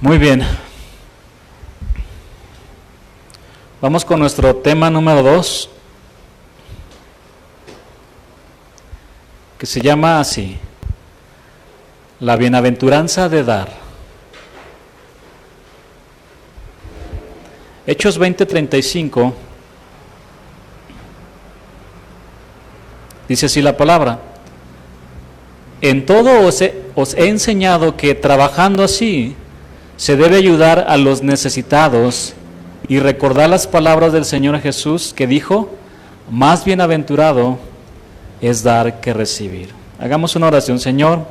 Muy bien. Vamos con nuestro tema número 2, que se llama así: la bienaventuranza de dar. Hechos 20:35 dice así la palabra: en todo os he enseñado que trabajando así se debe ayudar a los necesitados y recordar las palabras del Señor Jesús, que dijo: más bienaventurado es dar que recibir. Hagamos una oración. Señor,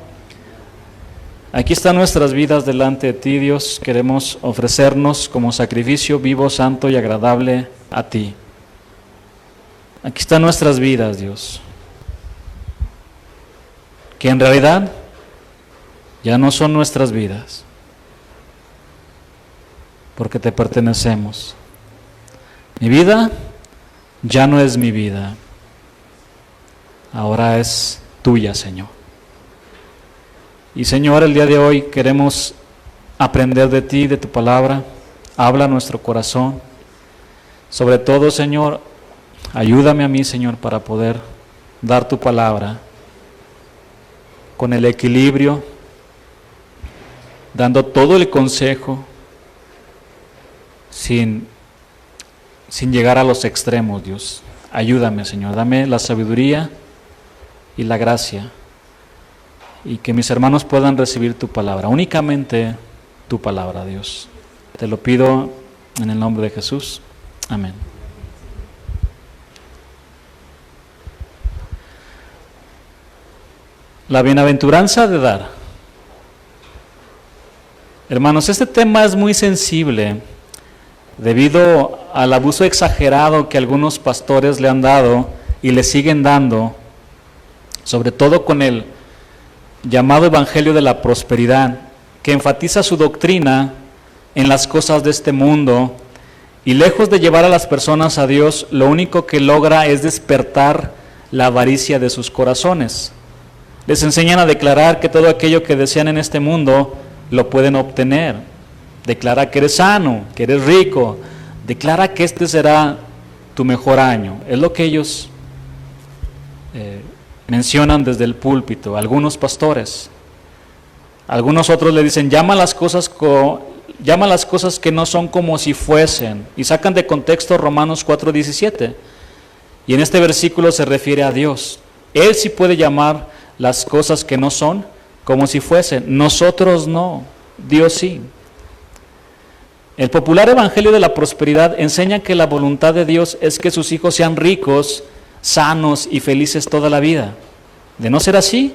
aquí están nuestras vidas delante de ti, Dios. Queremos ofrecernos como sacrificio vivo, santo y agradable a ti. Aquí están nuestras vidas, Dios, que en realidad ya no son nuestras vidas, porque te pertenecemos. Mi vida ya no es mi vida, ahora es tuya, Señor. Y Señor, el día de hoy queremos aprender de ti, de tu palabra. Habla a nuestro corazón. Sobre todo, Señor, ayúdame a mí, Señor, para poder dar tu palabra con el equilibrio, dando todo el consejo, sin llegar a los extremos, Dios. Ayúdame, Señor, dame la sabiduría y la gracia, y que mis hermanos puedan recibir tu palabra, únicamente tu palabra, Dios. Te lo pido en el nombre de Jesús. Amén. La bienaventuranza de dar. Hermanos, este tema es muy sensible debido al abuso exagerado que algunos pastores le han dado y le siguen dando, sobre todo con el llamado Evangelio de la Prosperidad, que enfatiza su doctrina en las cosas de este mundo y, lejos de llevar a las personas a Dios, lo único que logra es despertar la avaricia de sus corazones. Les enseñan a declarar que todo aquello que desean en este mundo lo pueden obtener. Declara que eres sano, que eres rico. Declara que este será tu mejor año. Es lo que ellos mencionan desde el púlpito, algunos pastores. Algunos otros le dicen: llama las cosas que no son como si fuesen. Y sacan de contexto Romanos 4:17. Y en este versículo se refiere a Dios. Él sí puede llamar las cosas que no son como si fuesen. Nosotros no, Dios sí. El popular Evangelio de la Prosperidad enseña que la voluntad de Dios es que sus hijos sean ricos, sanos y felices toda la vida. De no ser así,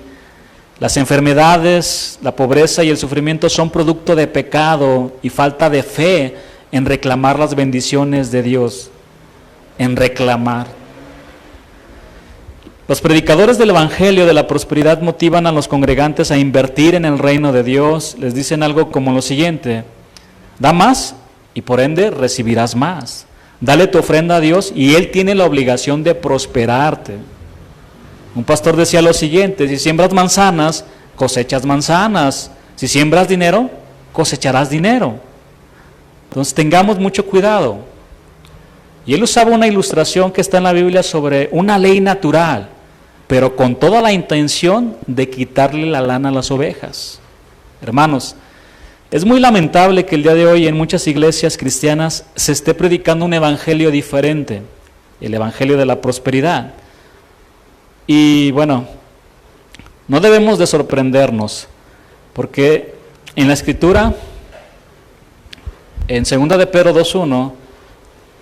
las enfermedades, la pobreza y el sufrimiento son producto de pecado y falta de fe en reclamar las bendiciones de Dios, en reclamar. Los predicadores del Evangelio de la Prosperidad motivan a los congregantes a invertir en el reino de Dios. Les dicen algo como lo siguiente: da más y por ende recibirás más. Dale tu ofrenda a Dios y Él tiene la obligación de prosperarte. Un pastor decía lo siguiente: si siembras manzanas, cosechas manzanas. Si siembras dinero, cosecharás dinero. Entonces tengamos mucho cuidado. Y él usaba una ilustración que está en la Biblia sobre una ley natural, pero con toda la intención de quitarle la lana a las ovejas. Hermanos, es muy lamentable que el día de hoy en muchas iglesias cristianas se esté predicando un evangelio diferente, el evangelio de la prosperidad. Y bueno, no debemos de sorprendernos, porque en la Escritura, en 2 de Pedro 2:1,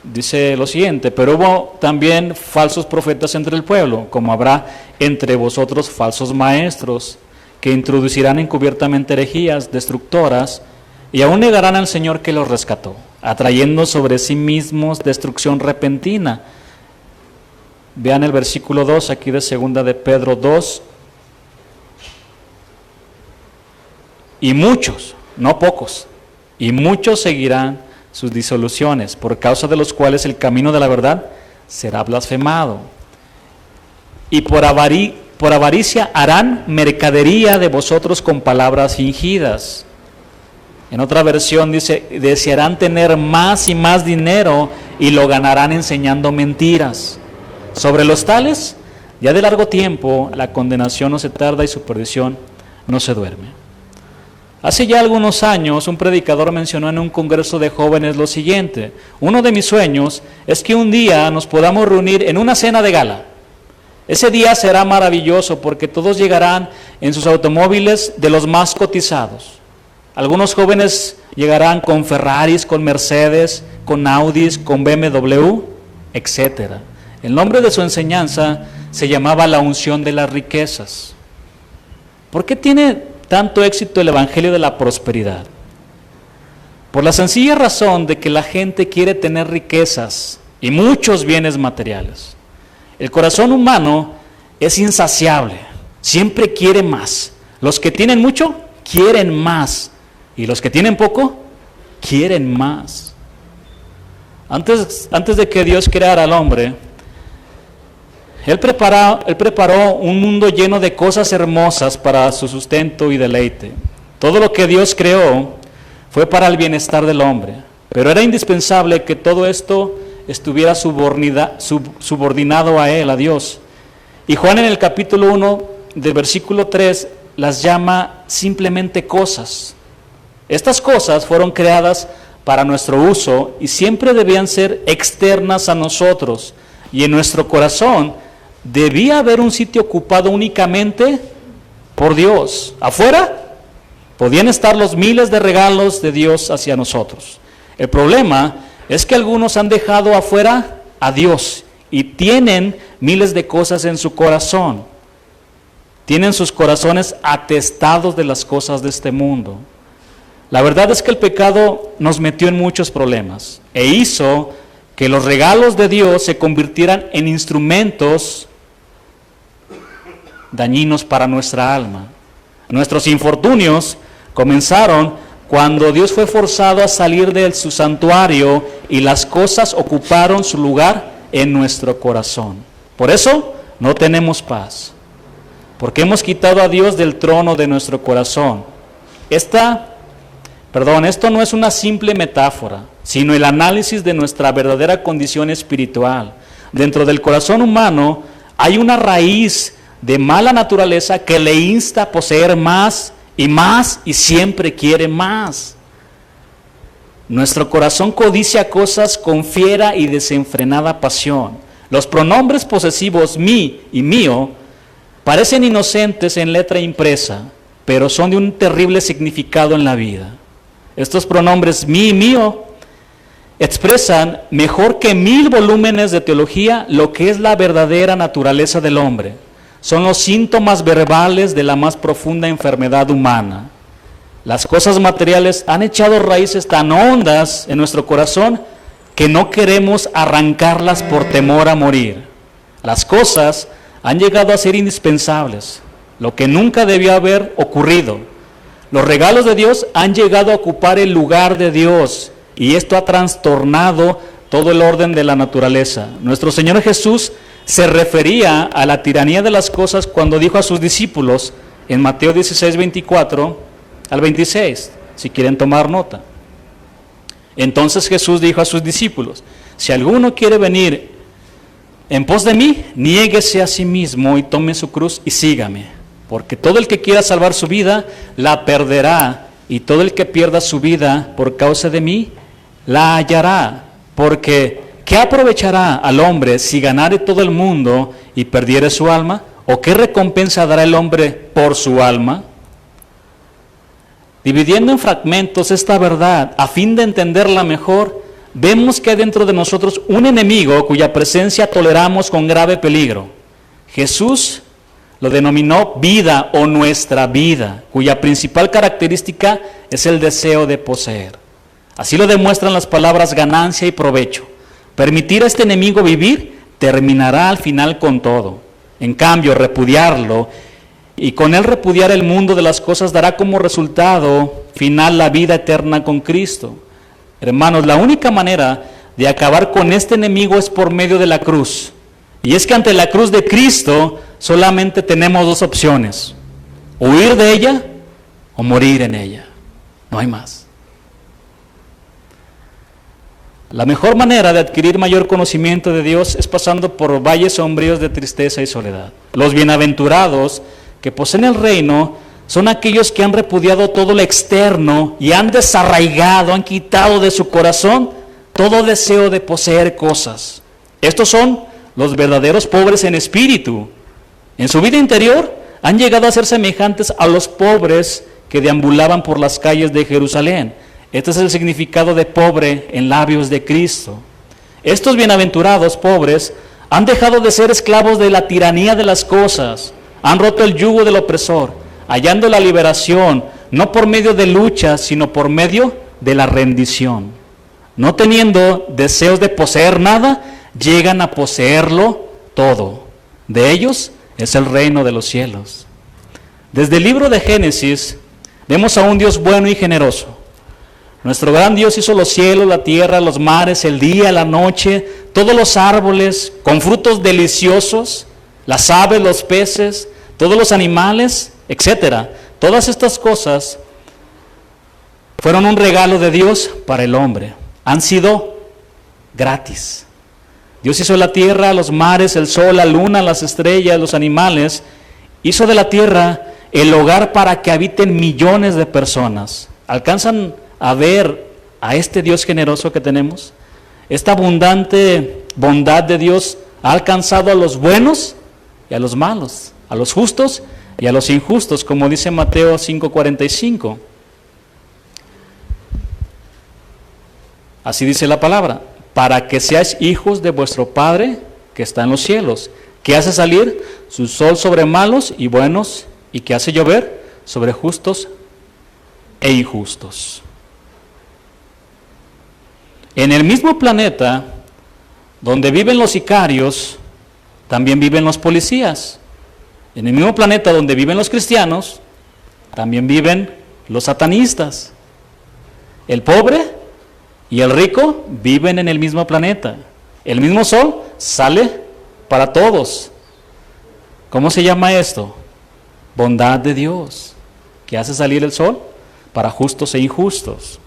dice lo siguiente: pero hubo también falsos profetas entre el pueblo, como habrá entre vosotros falsos maestros, que introducirán encubiertamente herejías destructoras, y aún negarán al Señor que los rescató, atrayendo sobre sí mismos destrucción repentina. Vean el versículo 2 aquí de 2 de Pedro 2. Y muchos, no pocos, y muchos seguirán sus disoluciones, por causa de los cuales el camino de la verdad será blasfemado. Y por avaricia harán mercadería de vosotros con palabras fingidas. En otra versión dice, desearán tener más y más dinero y lo ganarán enseñando mentiras. Sobre los tales, ya de largo tiempo, la condenación no se tarda y su perdición no se duerme. Hace ya algunos años, un predicador mencionó en un congreso de jóvenes lo siguiente: uno de mis sueños es que un día nos podamos reunir en una cena de gala. Ese día será maravilloso porque todos llegarán en sus automóviles de los más cotizados. Algunos jóvenes llegarán con Ferraris, con Mercedes, con Audis, con BMW, etc. El nombre de su enseñanza se llamaba la unción de las riquezas. ¿Por qué tiene tanto éxito el evangelio de la prosperidad? Por la sencilla razón de que la gente quiere tener riquezas y muchos bienes materiales. El corazón humano es insaciable, siempre quiere más. Los que tienen mucho, quieren más. Y los que tienen poco, quieren más. Antes de que Dios creara al hombre, Él preparó un mundo lleno de cosas hermosas para su sustento y deleite. Todo lo que Dios creó fue para el bienestar del hombre, pero era indispensable que todo esto estuviera subordinado a Él, a Dios. Y Juan en el capítulo 1, del versículo 3, las llama simplemente cosas. Estas cosas fueron creadas para nuestro uso y siempre debían ser externas a nosotros, y en nuestro corazón debía haber un sitio ocupado únicamente por Dios. Afuera podían estar los miles de regalos de Dios hacia nosotros. El problema es que algunos han dejado afuera a Dios y tienen miles de cosas en su corazón. Tienen sus corazones atestados de las cosas de este mundo. La verdad es que el pecado nos metió en muchos problemas e hizo que los regalos de Dios se convirtieran en instrumentos dañinos para nuestra alma. Nuestros infortunios comenzaron cuando Dios fue forzado a salir de su santuario y las cosas ocuparon su lugar en nuestro corazón. Por eso no tenemos paz, porque hemos quitado a Dios del trono de nuestro corazón. Esto no es una simple metáfora, sino el análisis de nuestra verdadera condición espiritual. Dentro del corazón humano hay una raíz de mala naturaleza que le insta a poseer más y siempre quiere más. Nuestro corazón codicia cosas con fiera y desenfrenada pasión. Los pronombres posesivos mí y mío parecen inocentes en letra impresa, pero son de un terrible significado en la vida. Estos pronombres mí y mío expresan mejor que 1000 volúmenes de teología lo que es la verdadera naturaleza del hombre. Son los síntomas verbales de la más profunda enfermedad humana. Las cosas materiales han echado raíces tan hondas en nuestro corazón que no queremos arrancarlas por temor a morir. Las cosas han llegado a ser indispensables, lo que nunca debió haber ocurrido. Los regalos de Dios han llegado a ocupar el lugar de Dios y esto ha trastornado todo el orden de la naturaleza. Nuestro Señor Jesús se refería a la tiranía de las cosas cuando dijo a sus discípulos en Mateo 16, 24 al 26, si quieren tomar nota. Entonces Jesús dijo a sus discípulos: si alguno quiere venir en pos de mí, niéguese a sí mismo y tome su cruz y sígame. Porque todo el que quiera salvar su vida, la perderá, y todo el que pierda su vida por causa de mí, la hallará. Porque, ¿qué aprovechará al hombre si ganare todo el mundo y perdiere su alma? ¿O qué recompensa dará el hombre por su alma? Dividiendo en fragmentos esta verdad, a fin de entenderla mejor, vemos que hay dentro de nosotros un enemigo cuya presencia toleramos con grave peligro. Jesús lo denominó vida o nuestra vida, cuya principal característica es el deseo de poseer. Así lo demuestran las palabras ganancia y provecho. Permitir a este enemigo vivir terminará al final con todo. En cambio, repudiarlo y con él repudiar el mundo de las cosas dará como resultado final la vida eterna con Cristo. Hermanos, la única manera de acabar con este enemigo es por medio de la cruz. Y es que ante la cruz de Cristo solamente tenemos dos opciones: huir de ella o morir en ella. No hay más. La mejor manera de adquirir mayor conocimiento de Dios es pasando por valles sombríos de tristeza y soledad. Los bienaventurados que poseen el reino son aquellos que han repudiado todo lo externo y han desarraigado, han quitado de su corazón todo deseo de poseer cosas. Estos son los verdaderos pobres en espíritu. En su vida interior han llegado a ser semejantes a los pobres que deambulaban por las calles de Jerusalén. Este es el significado de pobre en labios de Cristo. Estos bienaventurados pobres han dejado de ser esclavos de la tiranía de las cosas, han roto el yugo del opresor, hallando la liberación, no por medio de lucha, sino por medio de la rendición. No teniendo deseos de poseer nada, llegan a poseerlo todo. De ellos es el reino de los cielos. Desde el libro de Génesis, vemos a un Dios bueno y generoso. Nuestro gran Dios hizo los cielos, la tierra, los mares, el día, la noche, todos los árboles con frutos deliciosos, las aves, los peces, todos los animales, etc. Todas estas cosas fueron un regalo de Dios para el hombre. Han sido gratis. Dios hizo la tierra, los mares, el sol, la luna, las estrellas, los animales. Hizo de la tierra el hogar para que habiten millones de personas. ¿Alcanzan a ver a este Dios generoso que tenemos? Esta abundante bondad de Dios ha alcanzado a los buenos y a los malos, a los justos y a los injustos, como dice Mateo 5:45. Así dice la palabra: para que seáis hijos de vuestro Padre que está en los cielos, que hace salir su sol sobre malos y buenos, y que hace llover sobre justos e injustos. En el mismo planeta donde viven los sicarios, también viven los policías. En el mismo planeta donde viven los cristianos, también viven los satanistas. El pobre y el rico viven en el mismo planeta. El mismo sol sale para todos. ¿Cómo se llama esto? Bondad de Dios, que hace salir el sol para justos e injustos.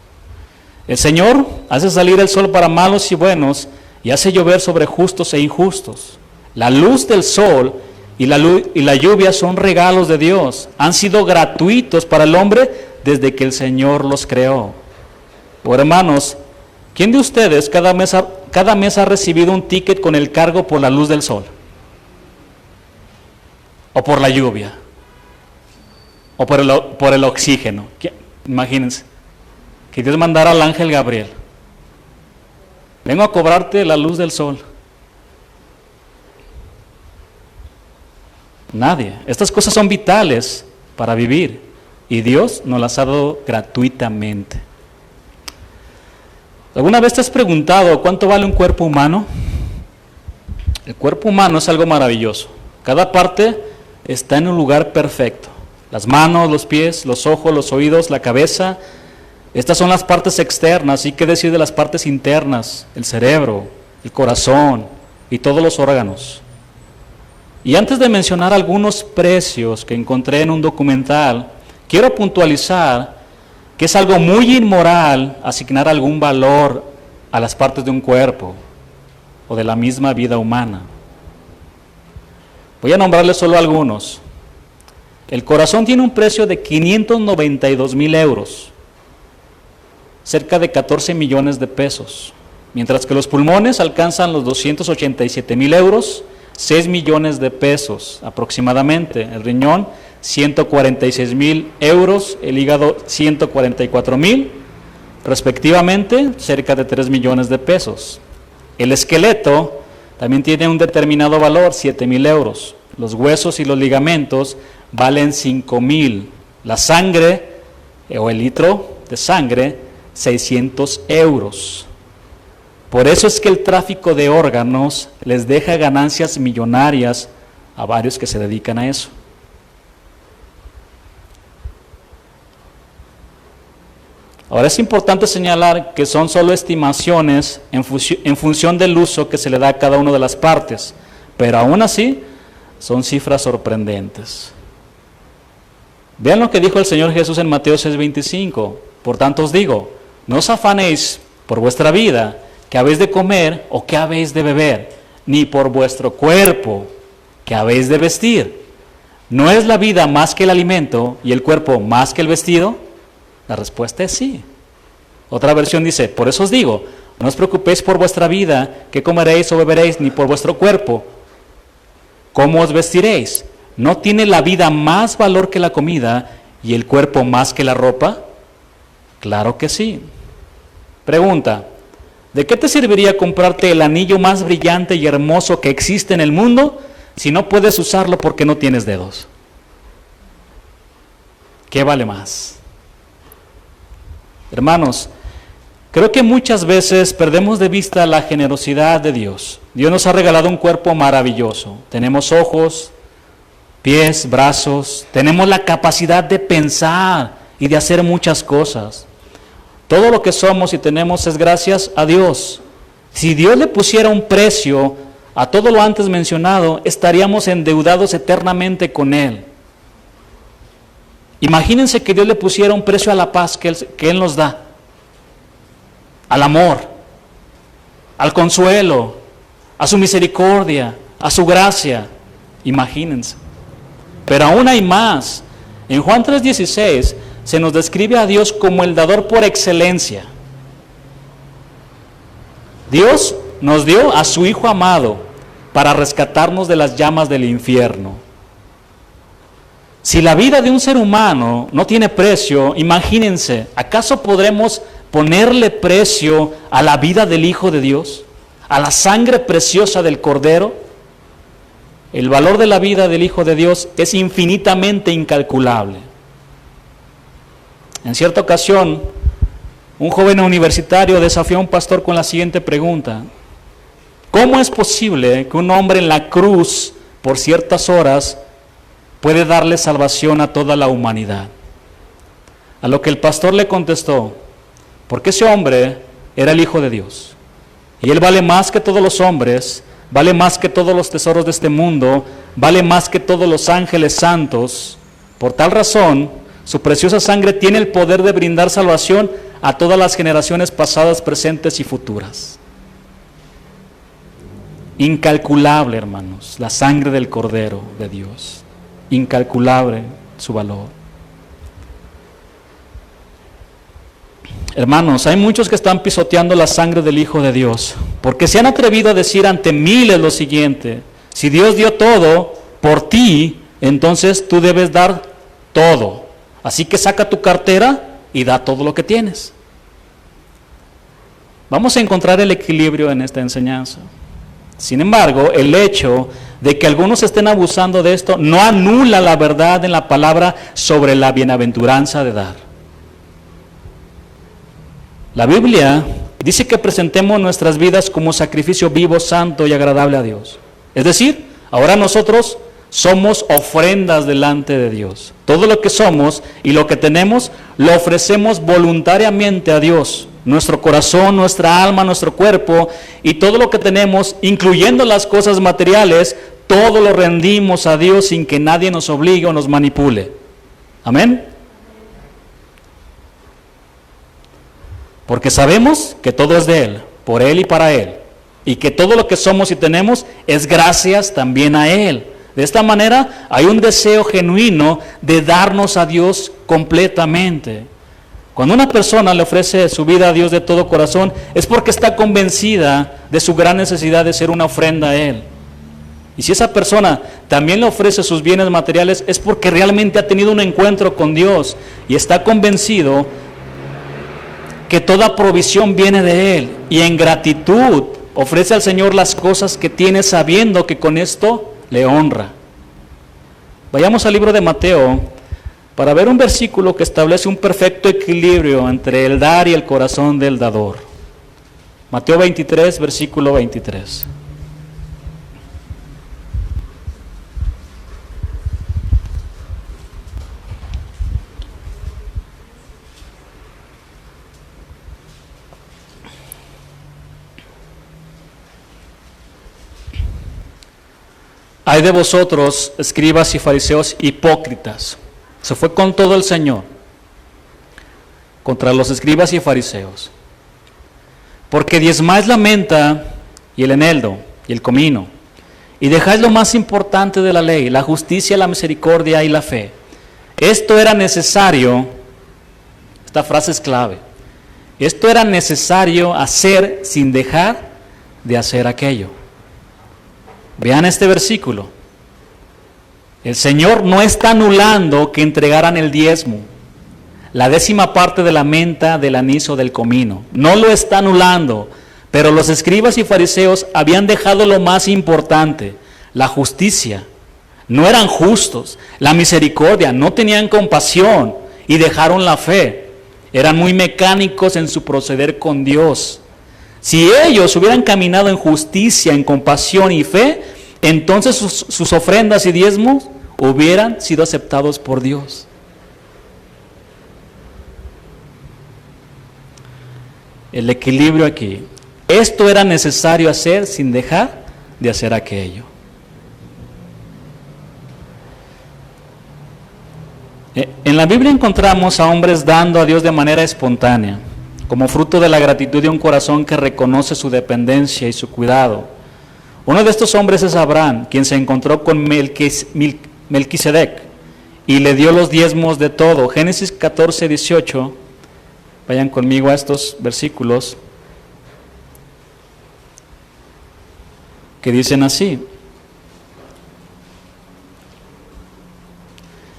El Señor hace salir el sol para malos y buenos y hace llover sobre justos e injustos. La luz del sol y la lluvia son regalos de Dios. Han sido gratuitos para el hombre desde que el Señor los creó. Oh, hermanos, ¿quién de ustedes cada mes ha recibido un ticket con el cargo por la luz del sol? ¿O por la lluvia? ¿O por el oxígeno? Imagínense que Dios mandara al ángel Gabriel: vengo a cobrarte la luz del sol. Nadie. Estas cosas son vitales para vivir y Dios nos las ha dado gratuitamente. ¿Alguna vez te has preguntado cuánto vale un cuerpo humano? El cuerpo humano es algo maravilloso. Cada parte está en un lugar perfecto. Las manos, los pies, los ojos, los oídos, la cabeza. Estas son las partes externas. ¿Y qué decir de las partes internas? El cerebro, el corazón y todos los órganos. Y antes de mencionar algunos precios que encontré en un documental, quiero puntualizar que es algo muy inmoral asignar algún valor a las partes de un cuerpo o de la misma vida humana. Voy a nombrarles solo algunos. El corazón tiene un precio de 592,000 euros, cerca de 14 millones de pesos, mientras que los pulmones alcanzan los 287,000 euros, 6 millones de pesos aproximadamente. El riñón, 146,000 euros, el hígado, 144,000, respectivamente, cerca de 3 millones de pesos. El esqueleto también tiene un determinado valor, 7,000 euros. Los huesos y los ligamentos valen 5,000. La sangre, o el litro de sangre, 600 euros. Por eso es que el tráfico de órganos les deja ganancias millonarias a varios que se dedican a eso. Ahora es importante señalar que son solo estimaciones en función del uso que se le da a cada una de las partes, pero aún así son cifras sorprendentes. Vean lo que dijo el Señor Jesús en Mateo 6:25. Por tanto os digo, no os afanéis por vuestra vida, ¿qué habéis de comer o qué habéis de beber? Ni por vuestro cuerpo, ¿qué habéis de vestir? ¿No es la vida más que el alimento y el cuerpo más que el vestido? La respuesta es sí. Otra versión dice, por eso os digo, no os preocupéis por vuestra vida, qué comeréis o beberéis, ni por vuestro cuerpo, cómo os vestiréis. ¿No tiene la vida más valor que la comida y el cuerpo más que la ropa? Claro que sí. Pregunta, ¿de qué te serviría comprarte el anillo más brillante y hermoso que existe en el mundo si no puedes usarlo porque no tienes dedos? ¿Qué vale más? Hermanos, creo que muchas veces perdemos de vista la generosidad de Dios. Dios nos ha regalado un cuerpo maravilloso. Tenemos ojos, pies, brazos, tenemos la capacidad de pensar y de hacer muchas cosas. Todo lo que somos y tenemos es gracias a Dios. Si Dios le pusiera un precio a todo lo antes mencionado, estaríamos endeudados eternamente con Él. Imagínense que Dios le pusiera un precio a la paz que Él nos da, al amor, al consuelo, a su misericordia, a su gracia. Imagínense. Pero aún hay más. En Juan 3:16 se nos describe a Dios como el dador por excelencia. Dios nos dio a su Hijo amado para rescatarnos de las llamas del infierno. Si la vida de un ser humano no tiene precio, imagínense, ¿acaso podremos ponerle precio a la vida del Hijo de Dios? ¿A la sangre preciosa del Cordero? El valor de la vida del Hijo de Dios es infinitamente incalculable. En cierta ocasión, un joven universitario desafió a un pastor con la siguiente pregunta: ¿cómo es posible que un hombre en la cruz por ciertas horas puede darle salvación a toda la humanidad? A lo que el pastor le contestó: porque ese hombre era el Hijo de Dios, y él vale más que todos los hombres, vale más que todos los tesoros de este mundo, vale más que todos los ángeles santos. Por tal razón, su preciosa sangre tiene el poder de brindar salvación a todas las generaciones pasadas, presentes y futuras. Incalculable, hermanos, la sangre del Cordero de Dios. Incalculable su valor. Hermanos, hay muchos que están pisoteando la sangre del Hijo de Dios, porque se han atrevido a decir ante miles lo siguiente: si Dios dio todo por ti, entonces tú debes dar todo. Así que saca tu cartera y da todo lo que tienes. Vamos a encontrar el equilibrio en esta enseñanza. Sin embargo, el hecho de que algunos estén abusando de esto no anula la verdad en la palabra sobre la bienaventuranza de dar. La Biblia dice que presentemos nuestras vidas como sacrificio vivo, santo y agradable a Dios. Es decir, ahora nosotros somos ofrendas delante de Dios. Todo lo que somos y lo que tenemos lo ofrecemos voluntariamente a Dios. Nuestro corazón, nuestra alma, nuestro cuerpo y todo lo que tenemos, incluyendo las cosas materiales, todo lo rendimos a Dios sin que nadie nos obligue o nos manipule. Amén. Porque sabemos que todo es de Él, por Él y para Él. Y que todo lo que somos y tenemos es gracias también a Él. De esta manera hay un deseo genuino de darnos a Dios completamente. Cuando una persona le ofrece su vida a Dios de todo corazón, es porque está convencida de su gran necesidad de ser una ofrenda a Él. Y si esa persona también le ofrece sus bienes materiales, es porque realmente ha tenido un encuentro con Dios y está convencido que toda provisión viene de Él. Y en gratitud ofrece al Señor las cosas que tiene, sabiendo que con esto le honra. Vayamos al libro de Mateo para ver un versículo que establece un perfecto equilibrio entre el dar y el corazón del dador. Mateo 23, versículo 23. Hay de vosotros, escribas y fariseos hipócritas. Se fue con todo el Señor contra los escribas y fariseos. porque diezmáis la menta y el eneldo y el comino, y dejáis lo más importante de la ley, la justicia, la misericordia y la fe. Esto era necesario, esta frase es clave, esto era necesario hacer sin dejar de hacer aquello. Vean este versículo. El Señor no está anulando que entregaran el diezmo, la 10ª parte de la menta, del anís o del comino. No lo está anulando, pero los escribas y fariseos habían dejado lo más importante, la justicia. No eran justos, la misericordia, no tenían compasión y dejaron la fe. Eran muy mecánicos en su proceder con Dios. Si ellos hubieran caminado en justicia, en compasión y fe, entonces sus ofrendas y diezmos hubieran sido aceptados por Dios. El equilibrio aquí. Esto era necesario hacer sin dejar de hacer aquello. En la Biblia encontramos a hombres dando a Dios de manera espontánea, como fruto de la gratitud de un corazón que reconoce su dependencia y su cuidado. Uno de estos hombres es Abraham, quien se encontró con Melquisedec y le dio los diezmos de todo. Génesis 14, 18. Vayan conmigo a estos versículos que dicen así.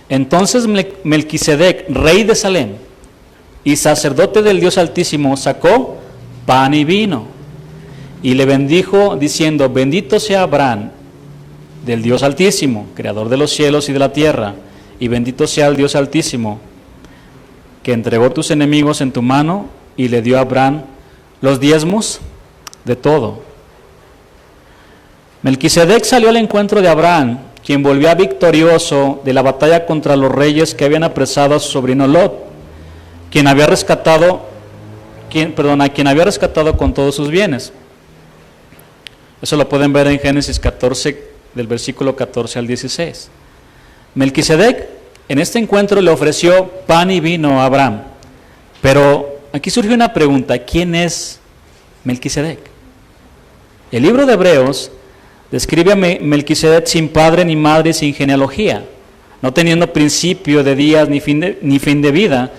Entonces Melquisedec, rey de Salem y sacerdote del Dios Altísimo, sacó pan y vino y le bendijo diciendo: bendito sea Abraham del Dios Altísimo, creador de los cielos y de la tierra, y bendito sea el Dios Altísimo, que entregó tus enemigos en tu mano, y le dio a Abraham los diezmos de todo. Melquisedec salió al encuentro de Abraham, quien volvía victorioso de la batalla contra los reyes que habían apresado a su sobrino Lot, a quien había rescatado con todos sus bienes. Eso lo pueden ver en Génesis 14, del versículo 14 al 16. Melquisedec en este encuentro le ofreció pan y vino a Abraham. Pero aquí surge una pregunta: ¿quién es Melquisedec? El libro de Hebreos describe a Melquisedec sin padre ni madre, sin genealogía, no teniendo principio de días ni fin de vida,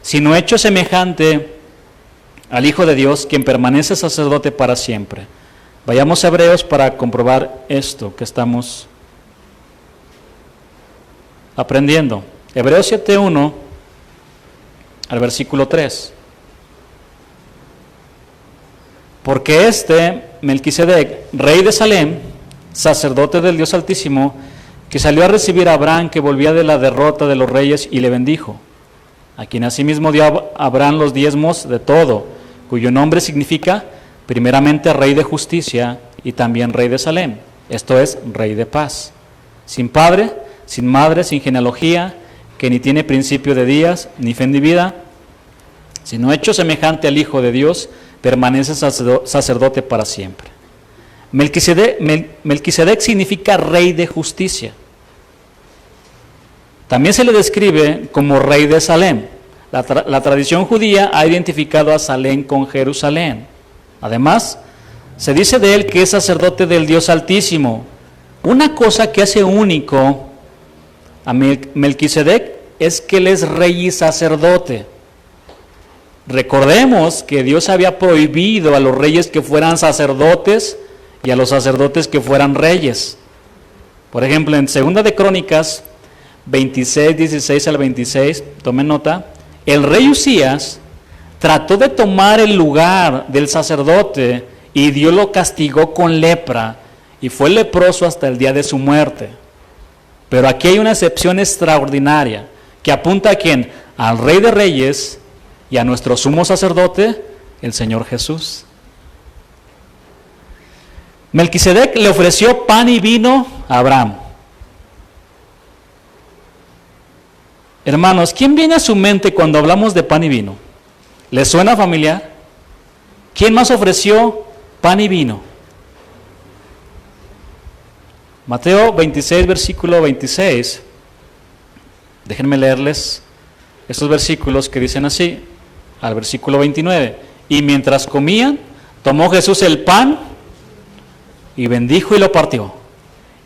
sino hecho semejante al Hijo de Dios, quien permanece sacerdote para siempre. Vayamos a Hebreos para comprobar esto que estamos aprendiendo. Hebreos 7:1 al versículo 3. Porque Melquisedec, rey de Salem, sacerdote del Dios Altísimo, que salió a recibir a Abraham, que volvía de la derrota de los reyes, y le bendijo, a quien asimismo dio a Abraham los diezmos de todo, cuyo nombre significa primeramente rey de justicia y también rey de Salem, esto es, rey de paz, sin padre, sin madre, sin genealogía, que ni tiene principio de días, ni fin de vida, sino hecho semejante al Hijo de Dios, permanece sacerdote para siempre. Melquisedec significa rey de justicia. También se le describe como rey de Salem. La tradición judía ha identificado a Salem con Jerusalén. Además, se dice de él que es sacerdote del Dios Altísimo. Una cosa que hace único a Melquisedec es que él es rey y sacerdote. Recordemos que Dios había prohibido a los reyes que fueran sacerdotes y a los sacerdotes que fueran reyes. Por ejemplo, en 2 de Crónicas 26, 16 al 26, tomen nota, el rey Usías trató de tomar el lugar del sacerdote y Dios lo castigó con lepra y fue leproso hasta el día de su muerte. Pero aquí hay una excepción extraordinaria que apunta a ¿quién? Al Rey de Reyes y a nuestro sumo sacerdote, el Señor Jesús. Melquisedec le ofreció pan y vino a Abraham. Hermanos, ¿quién viene a su mente cuando hablamos de pan y vino? ¿Les suena familiar? ¿Quién más ofreció pan y vino? Mateo 26, versículo 26. Déjenme leerles estos versículos que dicen así, al versículo 29. Y mientras comían, Tomó Jesús el pan y bendijo y lo partió.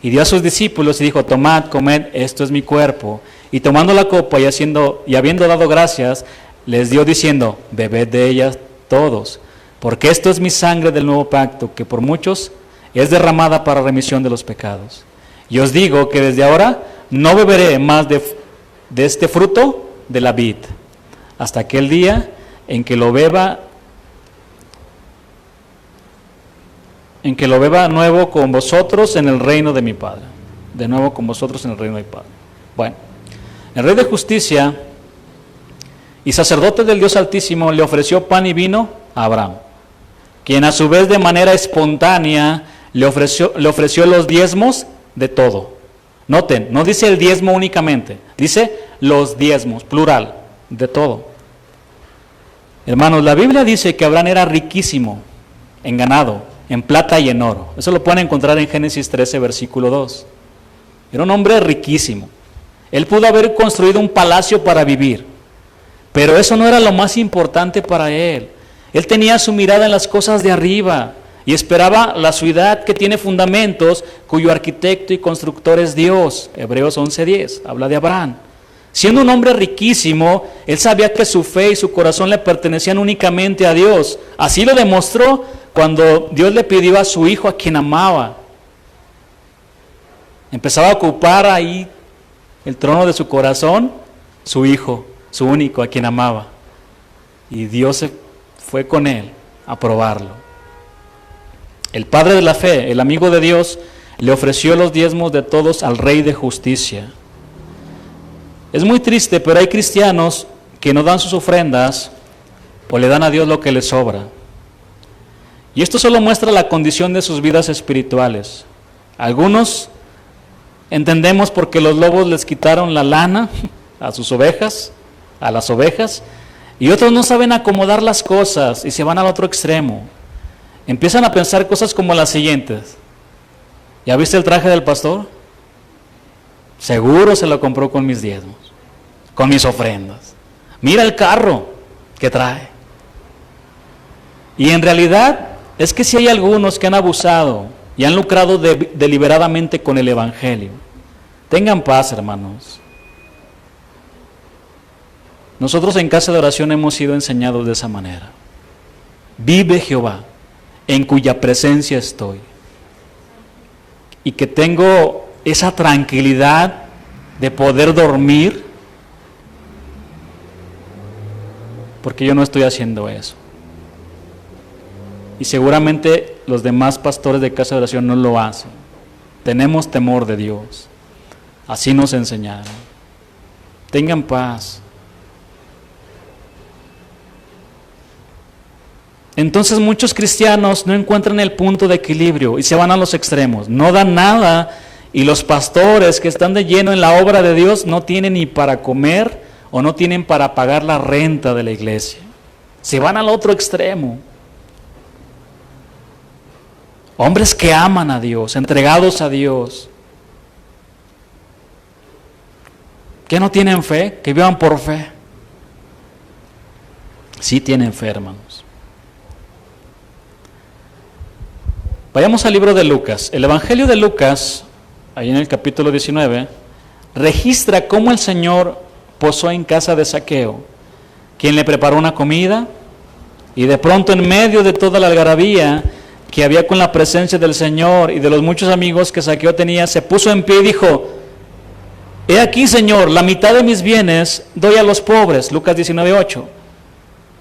Y dio a sus discípulos y dijo, tomad, comed, esto es mi cuerpo. Y tomando la copa y habiendo dado gracias, les dio diciendo, bebed de ella todos, porque esto es mi sangre del nuevo pacto, que por muchos es derramada para remisión de los pecados. Y os digo que desde ahora no beberé más de este fruto de la vid, hasta aquel día en que lo beba nuevo con vosotros en el reino de mi Padre. De nuevo con vosotros en el reino de mi Padre. Bueno, el Rey de Justicia y sacerdote del Dios Altísimo le ofreció pan y vino a Abraham, quien a su vez de manera espontánea le ofreció los diezmos de todo. Noten, no dice el diezmo únicamente, dice los diezmos, plural, de todo. Hermanos, la Biblia dice que Abraham era riquísimo en ganado, en plata y en oro. Eso lo pueden encontrar en Génesis 13, versículo 2. Era un hombre riquísimo. Él pudo haber construido un palacio para vivir, pero eso no era lo más importante para él. Él tenía su mirada en las cosas de arriba y esperaba la ciudad que tiene fundamentos, cuyo arquitecto y constructor es Dios. Hebreos 11:10 habla de Abraham. Siendo un hombre riquísimo, él sabía que su fe y su corazón le pertenecían únicamente a Dios. Así lo demostró cuando Dios le pidió a su hijo, a quien amaba. Empezaba a ocupar ahí el trono de su corazón, su hijo, su único, a quien amaba. Y Dios se fue con él a probarlo. El padre de la fe, el amigo de Dios, le ofreció los diezmos de todos al Rey de Justicia. Es muy triste, pero hay cristianos que no dan sus ofrendas o le dan a Dios lo que les sobra. Y esto solo muestra la condición de sus vidas espirituales. Algunos entendemos porque los lobos les quitaron la lana a sus ovejas, a las ovejas, y otros no saben acomodar las cosas y se van al otro extremo. Empiezan a pensar cosas como las siguientes. ¿Ya viste el traje del pastor? Seguro se lo compró con mis diezmos, con mis ofrendas. Mira el carro que trae. Y en realidad es que si hay algunos que han abusado y han lucrado deliberadamente con el Evangelio. Tengan paz, hermanos. Nosotros en casa de oración hemos sido enseñados de esa manera. Vive Jehová, en cuya presencia estoy. Y que tengo esa tranquilidad de poder dormir, porque yo no estoy haciendo eso. Y seguramente los demás pastores de casa de oración no lo hacen. Tenemos temor de Dios. Así nos enseñaron. Tengan paz. Entonces muchos cristianos no encuentran el punto de equilibrio y se van a los extremos. No dan nada y los pastores que están de lleno en la obra de Dios no tienen ni para comer o no tienen para pagar la renta de la iglesia. Se van al otro extremo. Hombres que aman a Dios, entregados a Dios. ¿Que no tienen fe? Que vivan por fe. Sí tienen fe, hermanos. Vayamos al libro de Lucas. El Evangelio de Lucas, ahí en el capítulo 19, registra cómo el Señor posó en casa de Zaqueo, quien le preparó una comida, y de pronto en medio de toda la algarabía que había con la presencia del Señor y de los muchos amigos que Zaqueo tenía, se puso en pie y dijo: he aquí, Señor, la mitad de mis bienes doy a los pobres. Lucas 19:8.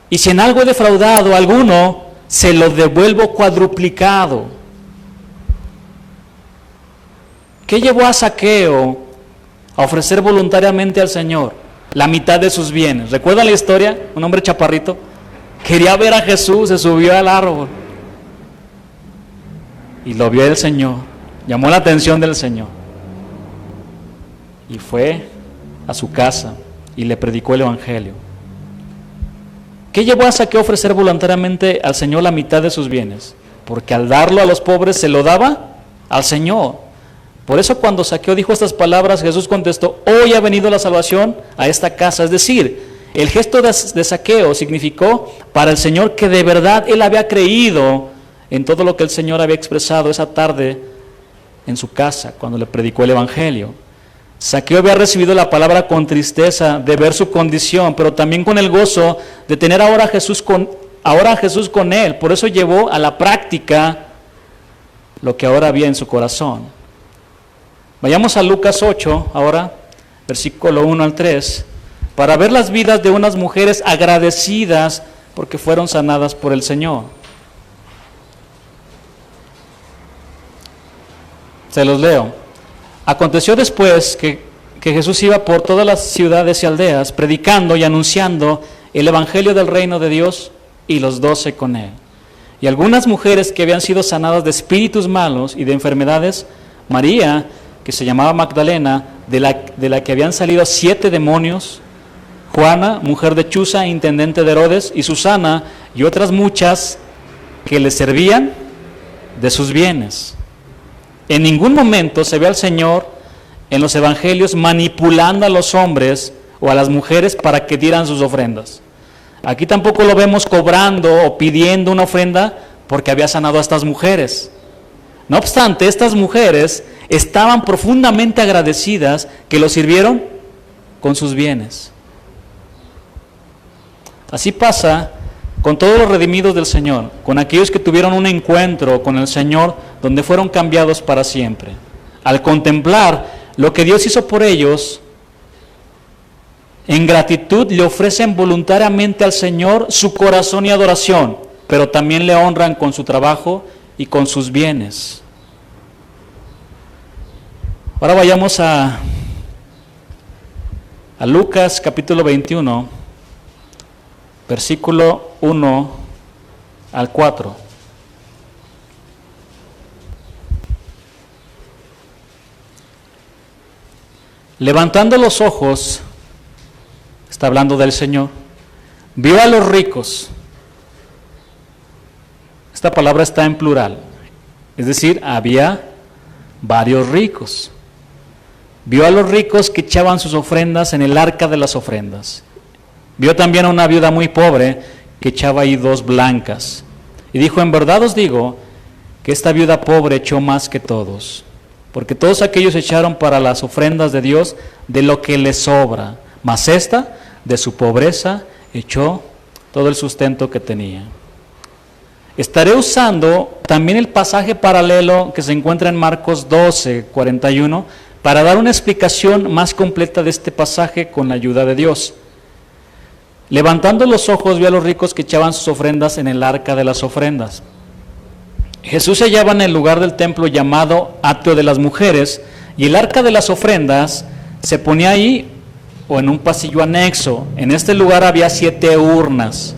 Y si en algo he defraudado a alguno, se lo devuelvo cuadruplicado. ¿Qué llevó a Zaqueo a ofrecer voluntariamente al Señor? La mitad de sus bienes. ¿Recuerdan la historia? Un hombre chaparrito quería ver a Jesús, se subió al árbol y lo vio el Señor, llamó la atención del Señor y fue a su casa y le predicó el Evangelio. ¿Qué llevó a Zaqueo a ofrecer voluntariamente al Señor la mitad de sus bienes? Porque al darlo a los pobres se lo daba al Señor. Por eso cuando Zaqueo dijo estas palabras, Jesús contestó: hoy ha venido la salvación a esta casa. Es decir, El gesto de Zaqueo significó para el Señor que de verdad él había creído en todo lo que el Señor había expresado esa tarde en su casa cuando le predicó el Evangelio. Zaqueo había recibido la palabra con tristeza de ver su condición, pero también con el gozo de tener ahora a Jesús con él. Por eso llevó a la práctica lo que ahora había en su corazón. Vayamos a Lucas 8 ahora, versículo 1 al 3, para ver las vidas de unas mujeres agradecidas porque fueron sanadas por el Señor. Se los leo. Aconteció después que Jesús iba por todas las ciudades y aldeas, predicando y anunciando el evangelio del reino de Dios, y los 12 con él. Y algunas mujeres que habían sido sanadas de espíritus malos y de enfermedades, María, que se llamaba Magdalena, de la que habían salido 7 demonios, Juana, mujer de Chuza, intendente de Herodes, y Susana, y otras muchas que le servían de sus bienes. En ningún momento se ve al Señor en los evangelios manipulando a los hombres o a las mujeres para que dieran sus ofrendas. Aquí tampoco lo vemos cobrando o pidiendo una ofrenda porque había sanado a estas mujeres. No obstante, estas mujeres estaban profundamente agradecidas que lo sirvieron con sus bienes. Así pasa con todos los redimidos del Señor, con aquellos que tuvieron un encuentro con el Señor donde fueron cambiados para siempre. Al contemplar lo que Dios hizo por ellos, en gratitud le ofrecen voluntariamente al Señor su corazón y adoración, pero también le honran con su trabajo y con sus bienes. Ahora vayamos a Lucas capítulo 21, versículo 1 al 4. Levantando los ojos, está hablando del Señor, vio a los ricos. Esta palabra está en plural, es decir, había varios ricos. Vio a los ricos que echaban sus ofrendas en el arca de las ofrendas. Vio también a una viuda muy pobre que echaba ahí 2 blancas. Y dijo, en verdad os digo que esta viuda pobre echó más que todos, porque todos aquellos echaron para las ofrendas de Dios de lo que les sobra, mas esta, de su pobreza, echó todo el sustento que tenía. Estaré usando también el pasaje paralelo que se encuentra en Marcos 12, 41, para dar una explicación más completa de este pasaje con la ayuda de Dios. Levantando los ojos, vio a los ricos que echaban sus ofrendas en el arca de las ofrendas. Jesús se hallaba en el lugar del templo llamado Atrio de las Mujeres, y el arca de las ofrendas se ponía ahí o en un pasillo anexo. En este lugar había 7 urnas.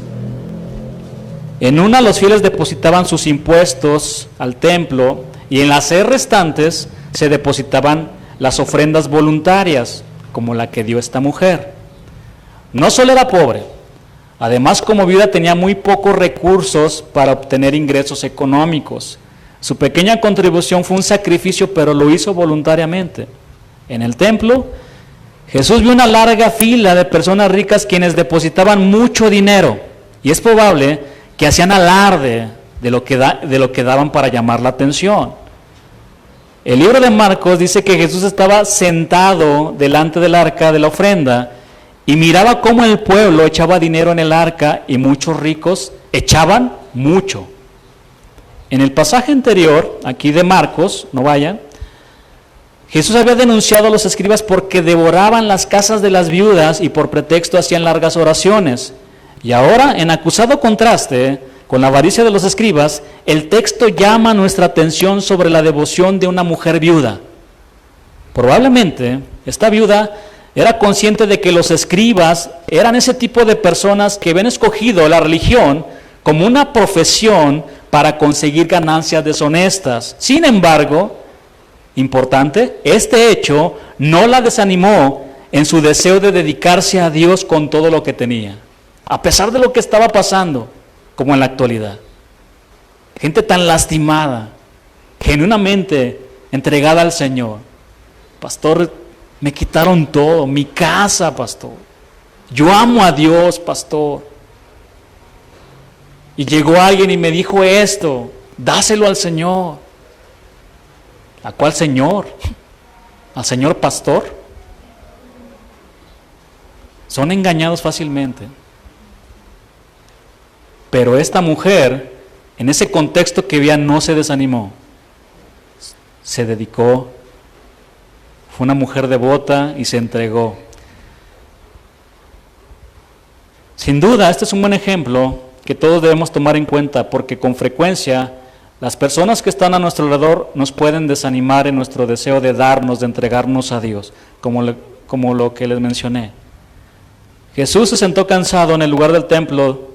En una los fieles depositaban sus impuestos al templo, y en las 6 restantes se depositaban las ofrendas voluntarias, como la que dio esta mujer. No solo era pobre, además como viuda tenía muy pocos recursos para obtener ingresos económicos. Su pequeña contribución fue un sacrificio, pero lo hizo voluntariamente. En el templo, Jesús vio una larga fila de personas ricas quienes depositaban mucho dinero, y es probable que hacían alarde de lo que daban para llamar la atención. El libro de Marcos dice que Jesús estaba sentado delante del arca de la ofrenda y miraba cómo el pueblo echaba dinero en el arca, y muchos ricos echaban mucho. En el pasaje anterior, aquí de Marcos, no vayan, Jesús había denunciado a los escribas porque devoraban las casas de las viudas y por pretexto hacían largas oraciones. Y ahora, en acusado contraste con la avaricia de los escribas, el texto llama nuestra atención sobre la devoción de una mujer viuda. Probablemente, esta viuda era consciente de que los escribas eran ese tipo de personas que habían escogido la religión como una profesión para conseguir ganancias deshonestas. Sin embargo, importante, este hecho no la desanimó en su deseo de dedicarse a Dios con todo lo que tenía, a pesar de lo que estaba pasando, como en la actualidad. Gente tan lastimada, genuinamente entregada al Señor. Pastor, me quitaron todo, mi casa, pastor. Yo amo a Dios, pastor. Y llegó alguien y me dijo esto, dáselo al Señor. ¿A cuál Señor? ¿Al Señor pastor? Son engañados fácilmente. Pero esta mujer, en ese contexto que había, no se desanimó. Se dedicó, fue una mujer devota y se entregó. Sin duda, este es un buen ejemplo que todos debemos tomar en cuenta, porque con frecuencia las personas que están a nuestro alrededor nos pueden desanimar en nuestro deseo de darnos, de entregarnos a Dios, como lo que les mencioné. Jesús se sentó cansado en el lugar del templo,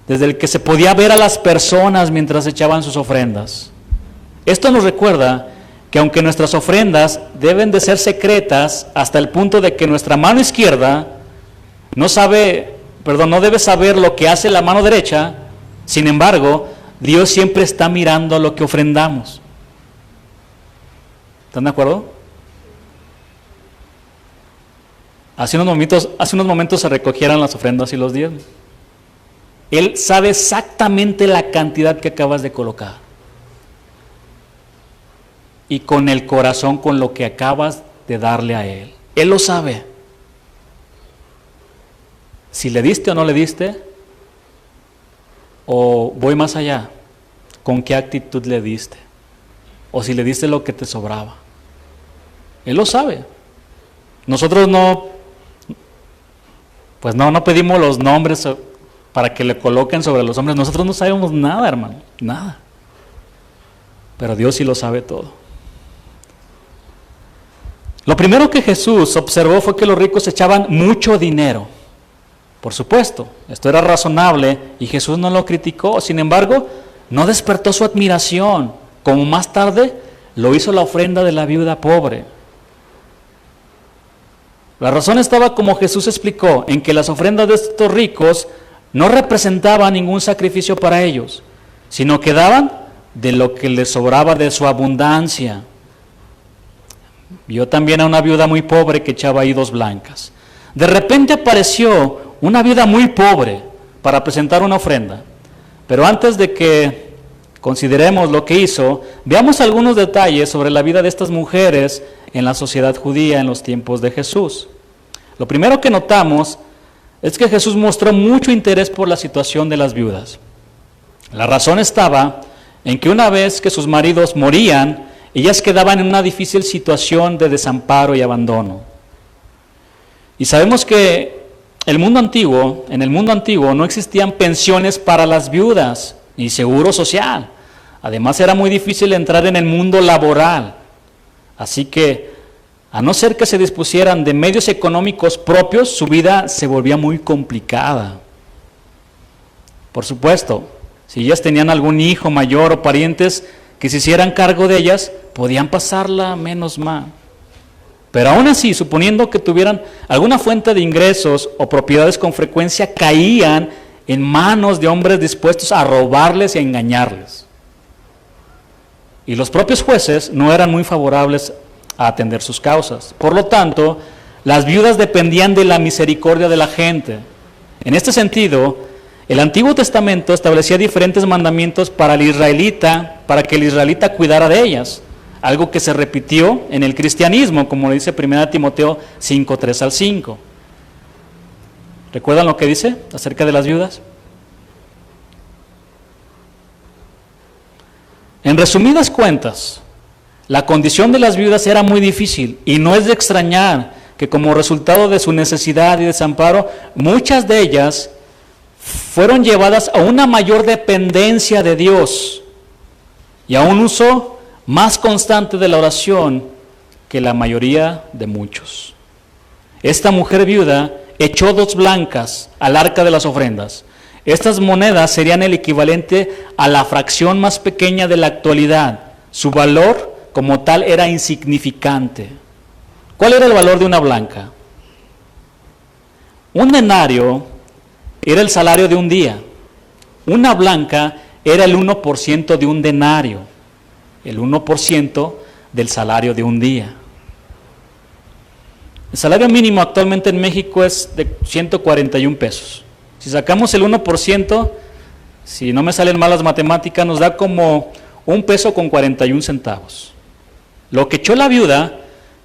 desde el que se podía ver a las personas mientras echaban sus ofrendas. Esto nos recuerda que aunque nuestras ofrendas deben de ser secretas hasta el punto de que nuestra mano izquierda no debe saber lo que hace la mano derecha, sin embargo, Dios siempre está mirando lo que ofrendamos. ¿Están de acuerdo? Hace unos momentos se recogieron las ofrendas y los diezmos. Él sabe exactamente la cantidad que acabas de colocar. Y con el corazón, con lo que acabas de darle a Él. Él lo sabe. Si le diste o no le diste, o voy más allá, ¿con qué actitud le diste? O si le diste lo que te sobraba. Él lo sabe. Nosotros no pedimos los nombres para que le coloquen sobre los hombres. Nosotros no sabemos nada, hermano, nada. Pero Dios sí lo sabe todo. Lo primero que Jesús observó fue que los ricos echaban mucho dinero. Por supuesto, esto era razonable y Jesús no lo criticó. Sin embargo, no despertó su admiración, como más tarde lo hizo la ofrenda de la viuda pobre. La razón estaba, como Jesús explicó, en que las ofrendas de estos ricos no representaban ningún sacrificio para ellos, sino que daban de lo que les sobraba de su abundancia. Vio también a una viuda muy pobre que echaba ahí 2 blancas. De repente apareció una viuda muy pobre para presentar una ofrenda. Pero antes de que consideremos lo que hizo, veamos algunos detalles sobre la vida de estas mujeres en la sociedad judía en los tiempos de Jesús. Lo primero que notamos es que Jesús mostró mucho interés por la situación de las viudas. La razón estaba en que una vez que sus maridos morían, ellas quedaban en una difícil situación de desamparo y abandono. Y sabemos que en el mundo antiguo no existían pensiones para las viudas, ni seguro social. Además era muy difícil entrar en el mundo laboral. Así que, a no ser que se dispusieran de medios económicos propios, su vida se volvía muy complicada. Por supuesto, si ellas tenían algún hijo mayor o parientes que se hicieran cargo de ellas, podían pasarla menos mal. Pero aún así, suponiendo que tuvieran alguna fuente de ingresos o propiedades, con frecuencia caían en manos de hombres dispuestos a robarles y a engañarles. Y los propios jueces no eran muy favorables a atender sus causas. Por lo tanto, las viudas dependían de la misericordia de la gente. En este sentido, el Antiguo Testamento establecía diferentes mandamientos para que el israelita cuidara de ellas. Algo que se repitió en el cristianismo, como lo dice 1 Timoteo 5, 3 al 5. ¿Recuerdan lo que dice acerca de las viudas? En resumidas cuentas, la condición de las viudas era muy difícil y no es de extrañar que como resultado de su necesidad y desamparo, muchas de ellas fueron llevadas a una mayor dependencia de Dios y a un uso más constante de la oración que la mayoría de muchos. Esta mujer viuda echó 2 blancas al arca de las ofrendas. Estas monedas serían el equivalente a la fracción más pequeña de la actualidad. Su valor como tal era insignificante. ¿Cuál era el valor de una blanca? Un denario era el salario de un día. Una blanca era el 1% de un denario. El 1% del salario de un día. El salario mínimo actualmente en México es de 141 pesos. Si sacamos el 1%, si no me salen mal las matemáticas, nos da como 1 peso con 41 centavos. Lo que echó la viuda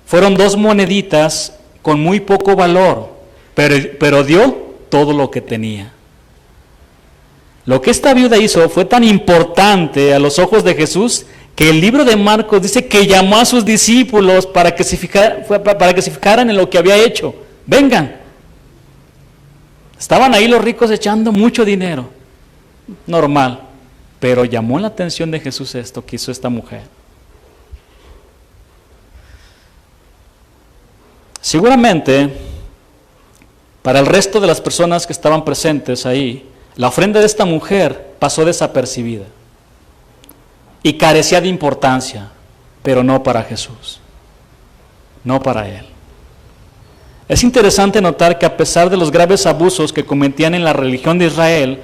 fueron 2 moneditas con muy poco valor, pero dio todo lo que tenía. Lo que esta viuda hizo fue tan importante a los ojos de Jesús que el libro de Marcos dice que llamó a sus discípulos para que se fijaran en lo que había hecho. Vengan. Estaban ahí los ricos echando mucho dinero. Normal. Pero llamó la atención de Jesús esto que hizo esta mujer. Seguramente, para el resto de las personas que estaban presentes ahí, la ofrenda de esta mujer pasó desapercibida y carecía de importancia, pero no para Jesús, no para Él. Es interesante notar que a pesar de los graves abusos que cometían en la religión de Israel,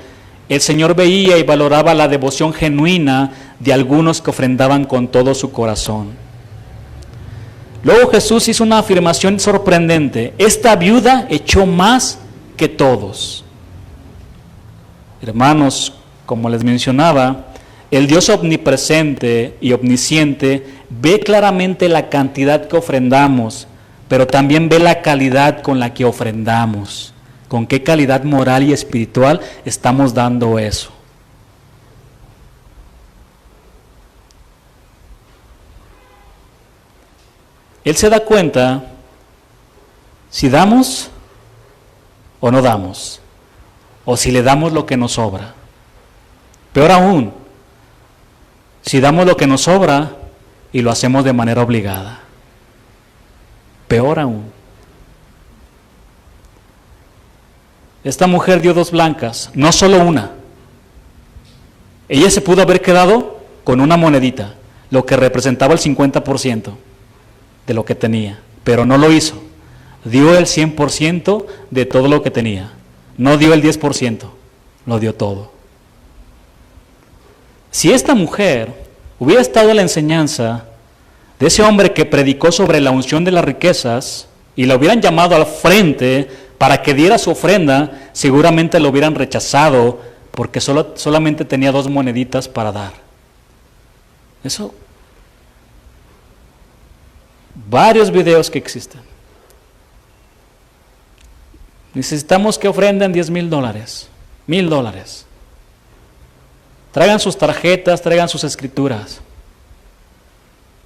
el Señor veía y valoraba la devoción genuina de algunos que ofrendaban con todo su corazón. Luego Jesús hizo una afirmación sorprendente: esta viuda echó más que todos. Hermanos, como les mencionaba, el Dios omnipresente y omnisciente ve claramente la cantidad que ofrendamos, pero también ve la calidad con la que ofrendamos. ¿Con qué calidad moral y espiritual estamos dando eso? Él se da cuenta si damos o no damos, o si le damos lo que nos sobra. Peor aún, si damos lo que nos sobra y lo hacemos de manera obligada. Peor aún. Esta mujer dio 2 blancas, no solo una. Ella se pudo haber quedado con una monedita, lo que representaba el 50% de lo que tenía, pero no lo hizo. Dio el 100% de todo lo que tenía. No dio el 10%, lo dio todo. Si esta mujer hubiera estado en la enseñanza de ese hombre que predicó sobre la unción de las riquezas y la hubieran llamado al frente para que diera su ofrenda, seguramente lo hubieran rechazado porque solamente tenía 2 moneditas para dar. Eso, varios videos que existen. Necesitamos que ofrenden $10,000, $1,000. Traigan sus tarjetas, traigan sus escrituras.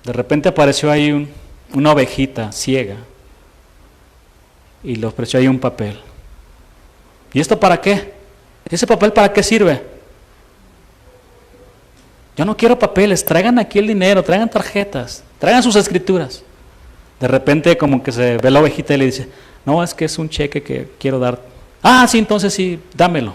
De repente apareció ahí una ovejita ciega y le ofreció ahí un papel. ¿Y esto para qué? ¿Ese papel para qué sirve? Yo no quiero papeles, traigan aquí el dinero, traigan tarjetas, traigan sus escrituras. De repente como que se ve la ovejita y le dice: no, es que es un cheque que quiero dar. Ah, sí, entonces sí, dámelo.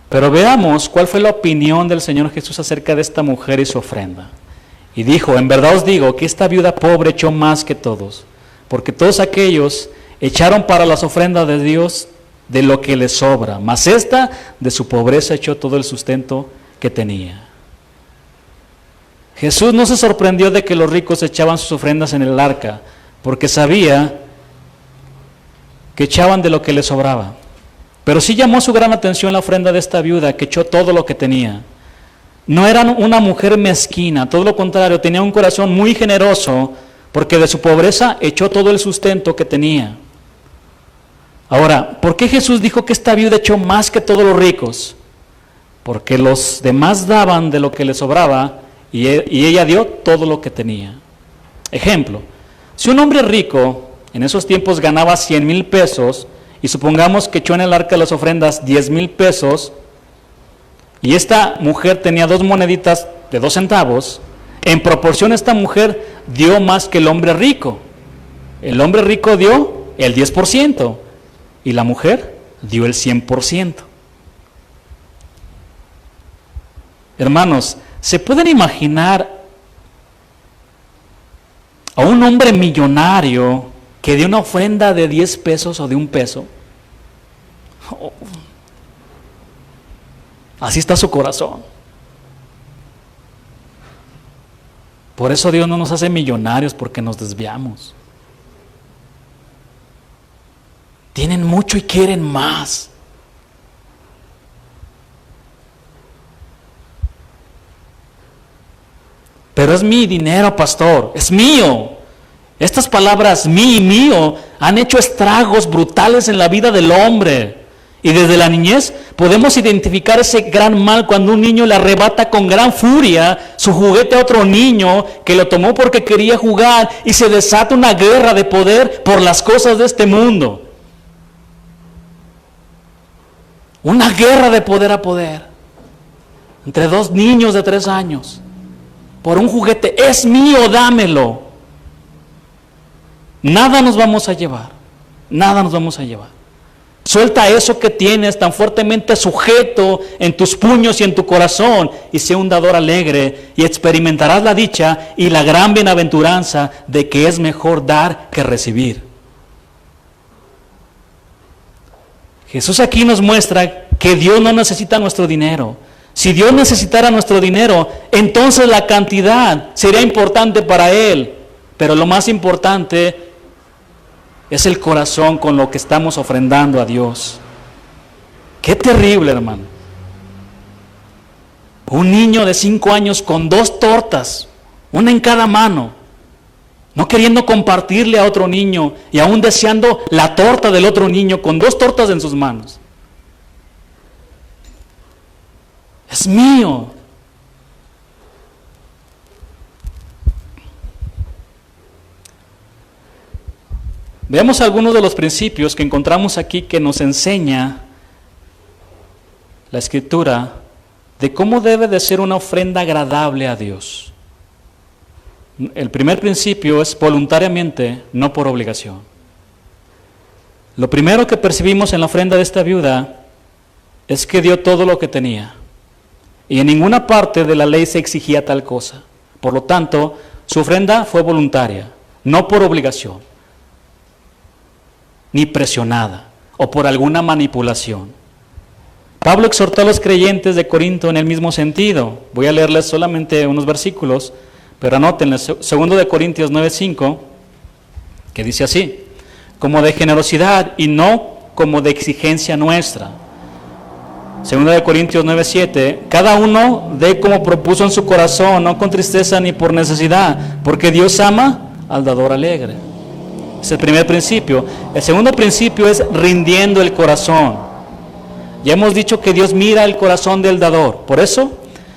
Pero veamos cuál fue la opinión del Señor Jesús acerca de esta mujer y su ofrenda. Y dijo: en verdad os digo que esta viuda pobre echó más que todos, porque todos aquellos echaron para las ofrendas de Dios de lo que les sobra, mas esta de su pobreza echó todo el sustento que tenía. Jesús no se sorprendió de que los ricos echaban sus ofrendas en el arca, porque sabía que echaban de lo que les sobraba. Pero sí llamó su gran atención la ofrenda de esta viuda, que echó todo lo que tenía. No era una mujer mezquina, todo lo contrario, tenía un corazón muy generoso, porque de su pobreza echó todo el sustento que tenía. Ahora, ¿por qué Jesús dijo que esta viuda echó más que todos los ricos? Porque los demás daban de lo que les sobraba, y ella dio todo lo que tenía. Ejemplo: si un hombre rico en esos tiempos ganaba 100,000 pesos, y supongamos que echó en el arca de las ofrendas 10,000 pesos, y esta mujer tenía 2 moneditas de 2 centavos, en proporción esta mujer dio más que el hombre rico. El hombre rico dio el 10%, y la mujer dio el 100%. Hermanos, ¿se pueden imaginar a un hombre millonario que dio una ofrenda de 10 pesos o de 1 peso? Oh, así está su corazón. Por eso Dios no nos hace millonarios, porque nos desviamos. Tienen mucho y quieren más. Pero es mi dinero, pastor, es mío. Estas palabras, mí y mío, han hecho estragos brutales en la vida del hombre. Y desde la niñez podemos identificar ese gran mal cuando un niño le arrebata con gran furia su juguete a otro niño que lo tomó porque quería jugar, y se desata una guerra de poder por las cosas de este mundo. Una guerra de poder a poder entre dos niños de 3 años por un juguete. Es mío, dámelo. Nada nos vamos a llevar. Nada nos vamos a llevar. Suelta eso que tienes tan fuertemente sujeto en tus puños y en tu corazón, y sé un dador alegre, y experimentarás la dicha y la gran bienaventuranza de que es mejor dar que recibir. Jesús aquí nos muestra que Dios no necesita nuestro dinero. Si Dios necesitara nuestro dinero, entonces la cantidad sería importante para Él, pero lo más importante es el corazón con lo que estamos ofrendando a Dios. Qué terrible, hermano. Un niño de 5 años con 2 tortas, una en cada mano, no queriendo compartirle a otro niño y aún deseando la torta del otro niño con 2 tortas en sus manos. Es mío. Veamos algunos de los principios que encontramos aquí que nos enseña la Escritura de cómo debe de ser una ofrenda agradable a Dios. El primer principio es voluntariamente, no por obligación. Lo primero que percibimos en la ofrenda de esta viuda es que dio todo lo que tenía. Y en ninguna parte de la ley se exigía tal cosa. Por lo tanto, su ofrenda fue voluntaria, no por obligación, ni presionada o por alguna manipulación. Pablo exhortó a los creyentes de Corinto en el mismo sentido. Voy a leerles solamente unos versículos, pero anótenles. 2 de Corintios 9:5, que dice así: como de generosidad y no como de exigencia nuestra. 2 de Corintios 9:7, cada uno dé como propuso en su corazón, no con tristeza ni por necesidad, porque Dios ama al dador alegre. Es el primer principio. El segundo principio es rindiendo el corazón. Ya hemos dicho que Dios mira el corazón del dador. Por eso,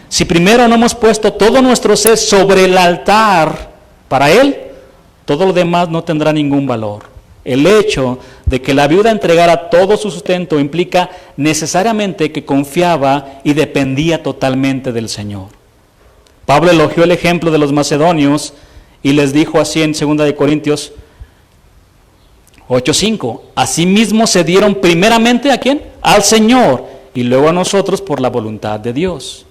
si primero no hemos puesto todo nuestro ser sobre el altar para Él, todo lo demás no tendrá ningún valor. El hecho de que la viuda entregara todo su sustento implica necesariamente que confiaba y dependía totalmente del Señor. Pablo elogió el ejemplo de los macedonios y les dijo así en 2 de Corintios 8:5, asimismo se dieron primeramente ¿a quién? Al Señor, y luego a nosotros por la voluntad de Dios.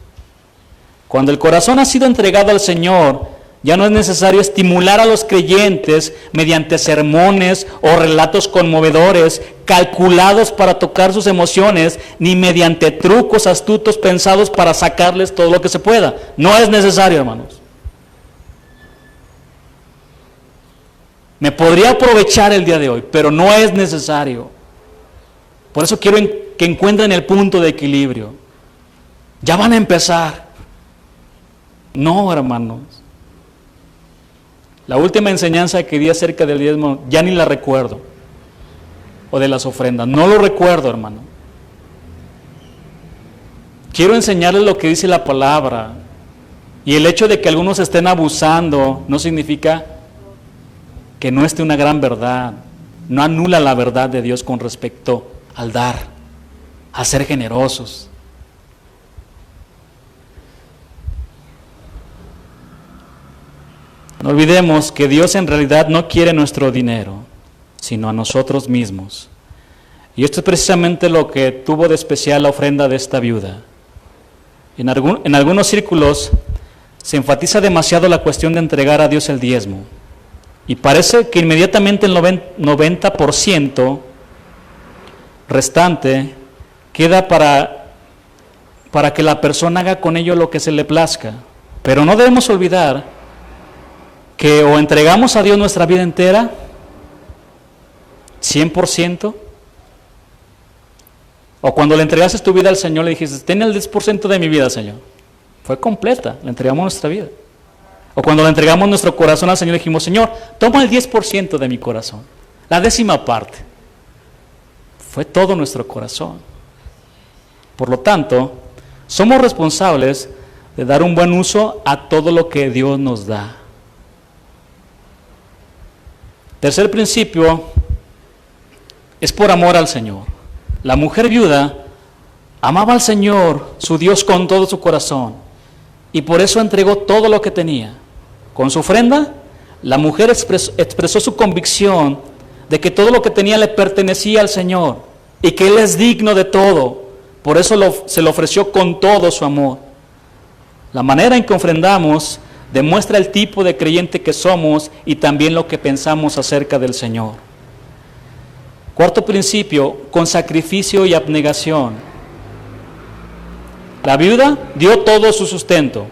Cuando el corazón ha sido entregado al Señor, ya no es necesario estimular a los creyentes mediante sermones o relatos conmovedores, calculados para tocar sus emociones, ni mediante trucos astutos pensados para sacarles todo lo que se pueda. No es necesario, hermanos. Me podría aprovechar el día de hoy, pero no es necesario. Por eso quiero que encuentren el punto de equilibrio. Ya van a empezar. No, hermanos. La última enseñanza que di acerca del diezmo, ya ni la recuerdo. O de las ofrendas. No lo recuerdo, hermano. Quiero enseñarles lo que dice la palabra. Y el hecho de que algunos estén abusando no significa que no esté una gran verdad. No anula la verdad de Dios con respecto al dar, a ser generosos. No olvidemos que Dios en realidad no quiere nuestro dinero, sino a nosotros mismos. Y esto es precisamente lo que tuvo de especial la ofrenda de esta viuda. En algunos círculos se enfatiza demasiado la cuestión de entregar a Dios el diezmo. Y parece que inmediatamente el 90% restante queda para que la persona haga con ello lo que se le plazca. Pero no debemos olvidar que o entregamos a Dios nuestra vida entera, 100%, o cuando le entregaste tu vida al Señor le dijiste, ten el 10% de mi vida, Señor. Fue completa, le entregamos nuestra vida. O cuando le entregamos nuestro corazón al Señor le dijimos, Señor, toma el 10% de mi corazón, la 10ª parte. Fue todo nuestro corazón. Por lo tanto, somos responsables de dar un buen uso a todo lo que Dios nos da. Tercer principio es por amor al Señor. La mujer viuda amaba al Señor, su Dios, con todo su corazón, y por eso entregó todo lo que tenía. Con su ofrenda, la mujer expresó su convicción de que todo lo que tenía le pertenecía al Señor y que Él es digno de todo. Por eso se le ofreció con todo su amor. La manera en que ofrendamos demuestra el tipo de creyente que somos y también lo que pensamos acerca del Señor. Cuarto principio, con sacrificio y abnegación. La viuda dio todo su sustento,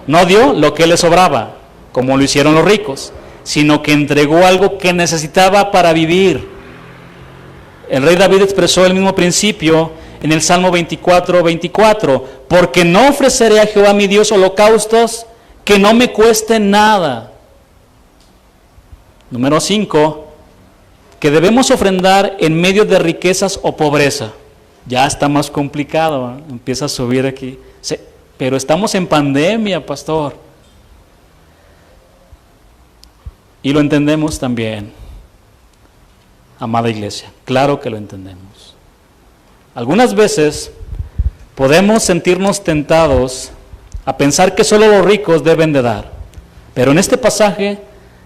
no dio lo que le sobraba, como lo hicieron los ricos, sino que entregó algo que necesitaba para vivir. El rey David expresó el mismo principio en el Salmo 24:24, porque no ofreceré a Jehová mi Dios holocaustos que no me cuesten nada. Número 5, que debemos ofrendar en medio de riquezas o pobreza. Ya está más complicado, ¿eh? Empieza a subir aquí. Sí, pero estamos en pandemia, pastor. Y lo entendemos también, amada iglesia, claro que lo entendemos. Algunas veces podemos sentirnos tentados a pensar que solo los ricos deben de dar, pero en este pasaje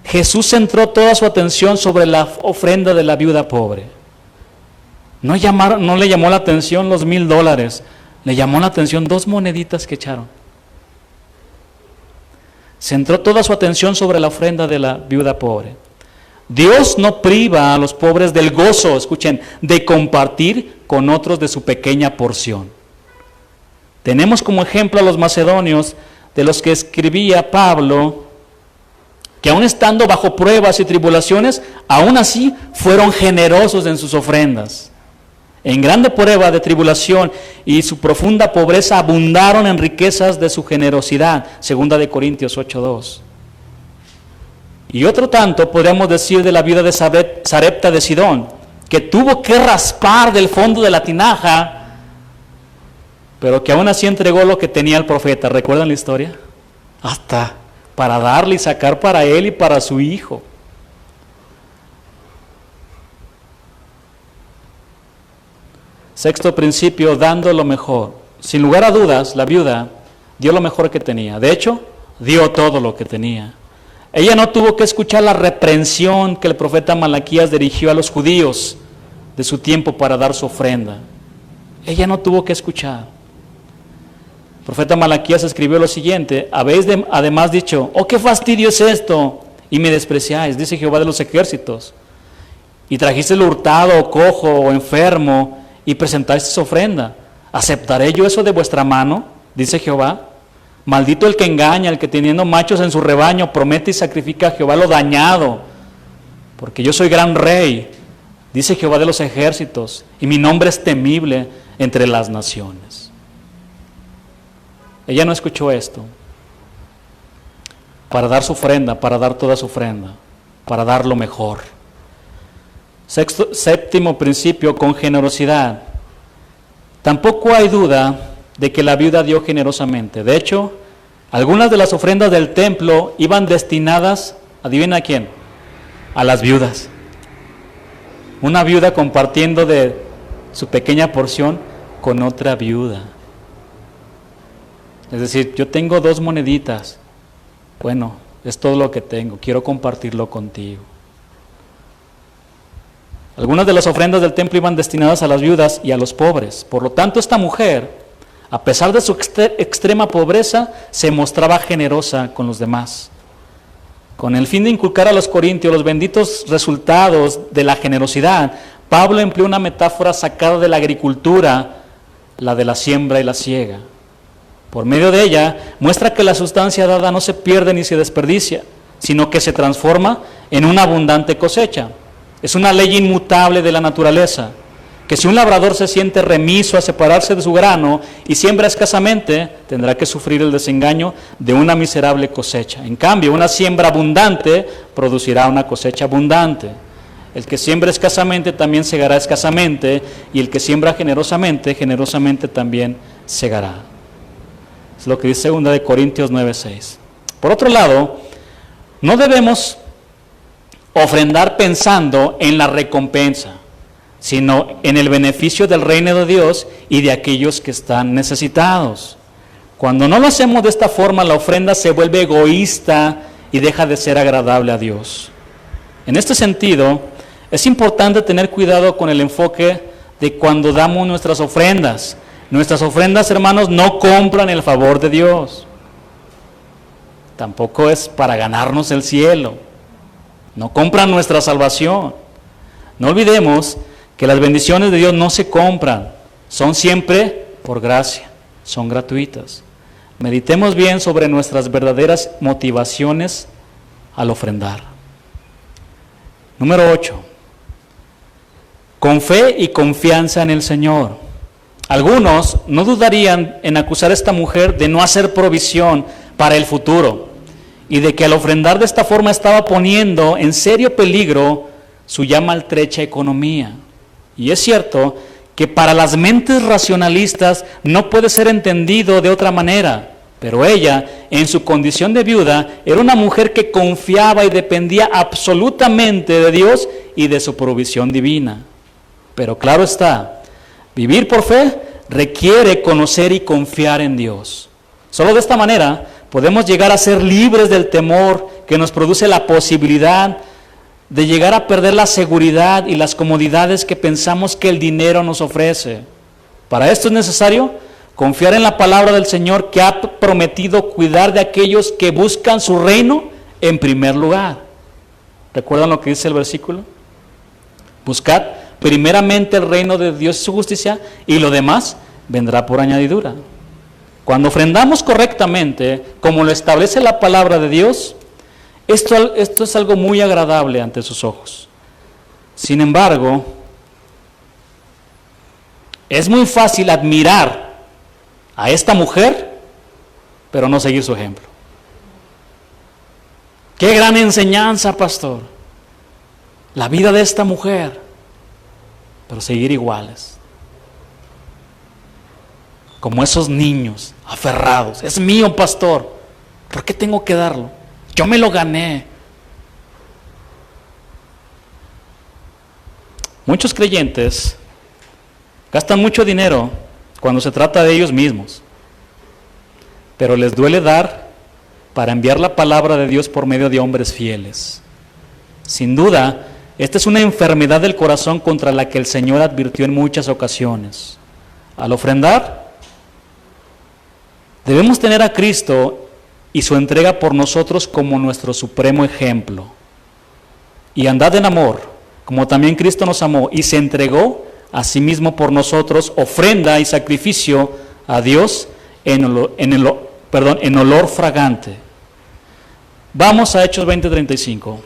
Jesús centró toda su atención sobre la ofrenda de la viuda pobre. No le llamó la atención los $1,000, le llamó la atención 2 moneditas que echaron. Centró toda su atención sobre la ofrenda de la viuda pobre. Dios no priva a los pobres del gozo, escuchen, de compartir con otros de su pequeña porción. Tenemos como ejemplo a los macedonios, de los que escribía Pablo, que aun estando bajo pruebas y tribulaciones, aún así fueron generosos en sus ofrendas. En grande prueba de tribulación y su profunda pobreza abundaron en riquezas de su generosidad, 2 Corintios 8:2. Y otro tanto podríamos decir de la viuda de Sarepta de Sidón, que tuvo que raspar del fondo de la tinaja, pero que aún así entregó lo que tenía el profeta. ¿Recuerdan la historia? Hasta para darle y sacar para él y para su hijo. Sexto principio, dando lo mejor. Sin lugar a dudas, la viuda dio lo mejor que tenía. De hecho, dio todo lo que tenía. Ella no tuvo que escuchar la reprensión que el profeta Malaquías dirigió a los judíos de su tiempo para dar su ofrenda. Ella no tuvo que escuchar. El profeta Malaquías escribió lo siguiente: habéis además dicho, oh, qué fastidio es esto, y me despreciáis, dice Jehová de los ejércitos, y trajiste el hurtado, o cojo, o enfermo, y presentasteis ofrenda. ¿Aceptaré yo eso de vuestra mano? Dice Jehová. Maldito el que engaña, el que teniendo machos en su rebaño promete y sacrifica a Jehová lo dañado, porque yo soy gran rey, dice Jehová de los ejércitos, y mi nombre es temible entre las naciones. Ella no escuchó esto para dar su ofrenda, para dar toda su ofrenda, para dar lo mejor. Séptimo principio, con generosidad. Tampoco hay duda de que la viuda dio generosamente. De hecho, algunas de las ofrendas del templo iban destinadas, adivina a quién, a las viudas. Una viuda compartiendo de su pequeña porción con otra viuda. Es decir, yo tengo 2 moneditas, bueno, es todo lo que tengo, quiero compartirlo contigo. Algunas de las ofrendas del templo iban destinadas a las viudas y a los pobres. Por lo tanto, esta mujer, a pesar de su extrema pobreza, se mostraba generosa con los demás. Con el fin de inculcar a los corintios los benditos resultados de la generosidad, Pablo empleó una metáfora sacada de la agricultura, la de la siembra y la siega. Por medio de ella, muestra que la sustancia dada no se pierde ni se desperdicia, sino que se transforma en una abundante cosecha. Es una ley inmutable de la naturaleza, que si un labrador se siente remiso a separarse de su grano y siembra escasamente, tendrá que sufrir el desengaño de una miserable cosecha. En cambio, una siembra abundante producirá una cosecha abundante. El que siembra escasamente también segará escasamente, y el que siembra generosamente, generosamente también segará. Es lo que dice 2 Corintios 9:6. Por otro lado, no debemos ofrendar pensando en la recompensa, sino en el beneficio del reino de Dios y de aquellos que están necesitados. Cuando no lo hacemos de esta forma, la ofrenda se vuelve egoísta y deja de ser agradable a Dios. En este sentido, es importante tener cuidado con el enfoque de cuando damos nuestras ofrendas. Nuestras ofrendas, hermanos, no compran el favor de Dios. Tampoco es para ganarnos el cielo. No compran nuestra salvación. No olvidemos que las bendiciones de Dios no se compran, son siempre por gracia, son gratuitas. Meditemos bien sobre nuestras verdaderas motivaciones al ofrendar. Número 8. Con fe y confianza en el Señor. Algunos no dudarían en acusar a esta mujer de no hacer provisión para el futuro y de que al ofrendar de esta forma estaba poniendo en serio peligro su ya maltrecha economía. Y es cierto que para las mentes racionalistas no puede ser entendido de otra manera, pero ella, en su condición de viuda, era una mujer que confiaba y dependía absolutamente de Dios y de su provisión divina. Pero claro está, vivir por fe requiere conocer y confiar en Dios. Solo de esta manera podemos llegar a ser libres del temor que nos produce la posibilidad de llegar a perder la seguridad y las comodidades que pensamos que el dinero nos ofrece. Para esto es necesario confiar en la palabra del Señor, que ha prometido cuidar de aquellos que buscan su reino en primer lugar. ¿Recuerdan lo que dice el versículo? Buscad primeramente el reino de Dios y su justicia, y lo demás vendrá por añadidura. Cuando ofrendamos correctamente, como lo establece la palabra de Dios, esto es algo muy agradable ante sus ojos. Sin embargo, es muy fácil admirar a esta mujer, pero no seguir su ejemplo. ¡Qué gran enseñanza, pastor! La vida de esta mujer, pero seguir iguales. Como esos niños aferrados. Es mío, pastor. ¿Por qué tengo que darlo? Yo me lo gané. Muchos creyentes gastan mucho dinero cuando se trata de ellos mismos, pero les duele dar para enviar la palabra de Dios por medio de hombres fieles. Sin duda, esta es una enfermedad del corazón contra la que el Señor advirtió en muchas ocasiones. Al ofrendar, debemos tener a Cristo y su entrega por nosotros como nuestro supremo ejemplo. Y andad en amor, como también Cristo nos amó y se entregó a sí mismo por nosotros, ofrenda y sacrificio a Dios en olor fragante. Vamos a Hechos 20:35.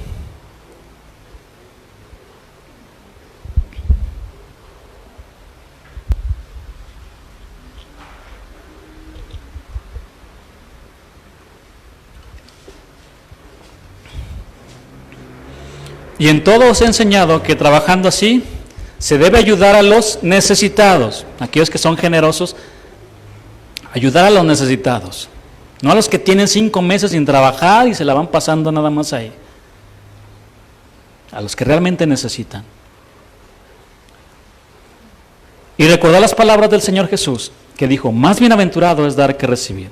Y en todo os he enseñado que trabajando así se debe ayudar a los necesitados, aquellos que son generosos, ayudar a los necesitados, no a los que tienen 5 meses sin trabajar y se la van pasando nada más ahí, a los que realmente necesitan. Y recordar las palabras del Señor Jesús, que dijo: más bienaventurado es dar que recibir.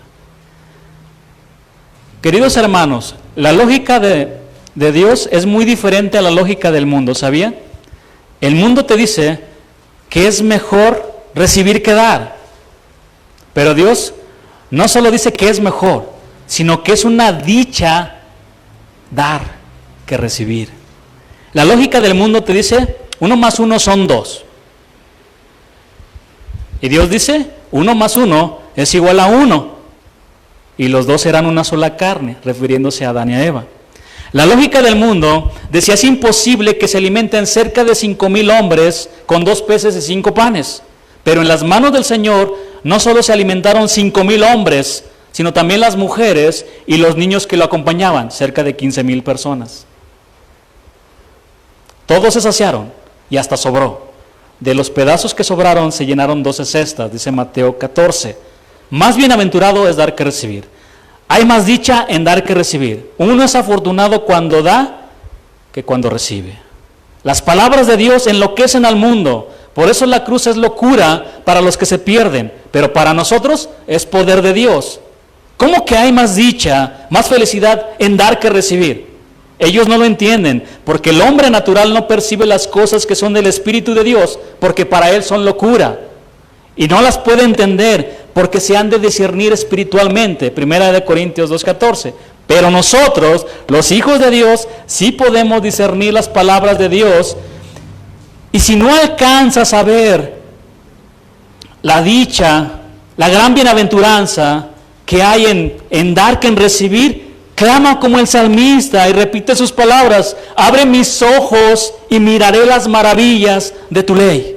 Queridos hermanos, la lógica de Dios es muy diferente a la lógica del mundo, ¿sabía? El mundo te dice que es mejor recibir que dar, pero Dios no solo dice que es mejor, sino que es una dicha dar que recibir. La lógica del mundo te dice 1 más 1 son 2, y Dios dice 1 más 1 es igual a 1, y los dos serán una sola carne, refiriéndose a Adán y a Eva. La lógica del mundo decía es imposible que se alimenten cerca de 5,000 hombres con 2 peces y 5 panes. Pero en las manos del Señor no solo se alimentaron 5,000 hombres, sino también las mujeres y los niños que lo acompañaban, cerca de 15,000 personas. Todos se saciaron y hasta sobró. De los pedazos que sobraron se llenaron 12 cestas, dice Mateo 14. Más bienaventurado es dar que recibir. Hay más dicha en dar que recibir. Uno es afortunado cuando da que cuando recibe. Las palabras de Dios enloquecen al mundo. Por eso la cruz es locura para los que se pierden, pero para nosotros es poder de Dios. ¿Cómo que hay más dicha, más felicidad en dar que recibir? Ellos no lo entienden, porque el hombre natural no percibe las cosas que son del Espíritu de Dios, porque para él son locura. Y no las puede entender, porque se han de discernir espiritualmente. 1 Corintios 2:14. Pero nosotros, los hijos de Dios, sí podemos discernir las palabras de Dios. Y si no alcanzas a ver la dicha, la gran bienaventuranza que hay en dar que en recibir, clama como el salmista y repite sus palabras: abre mis ojos y miraré las maravillas de tu ley.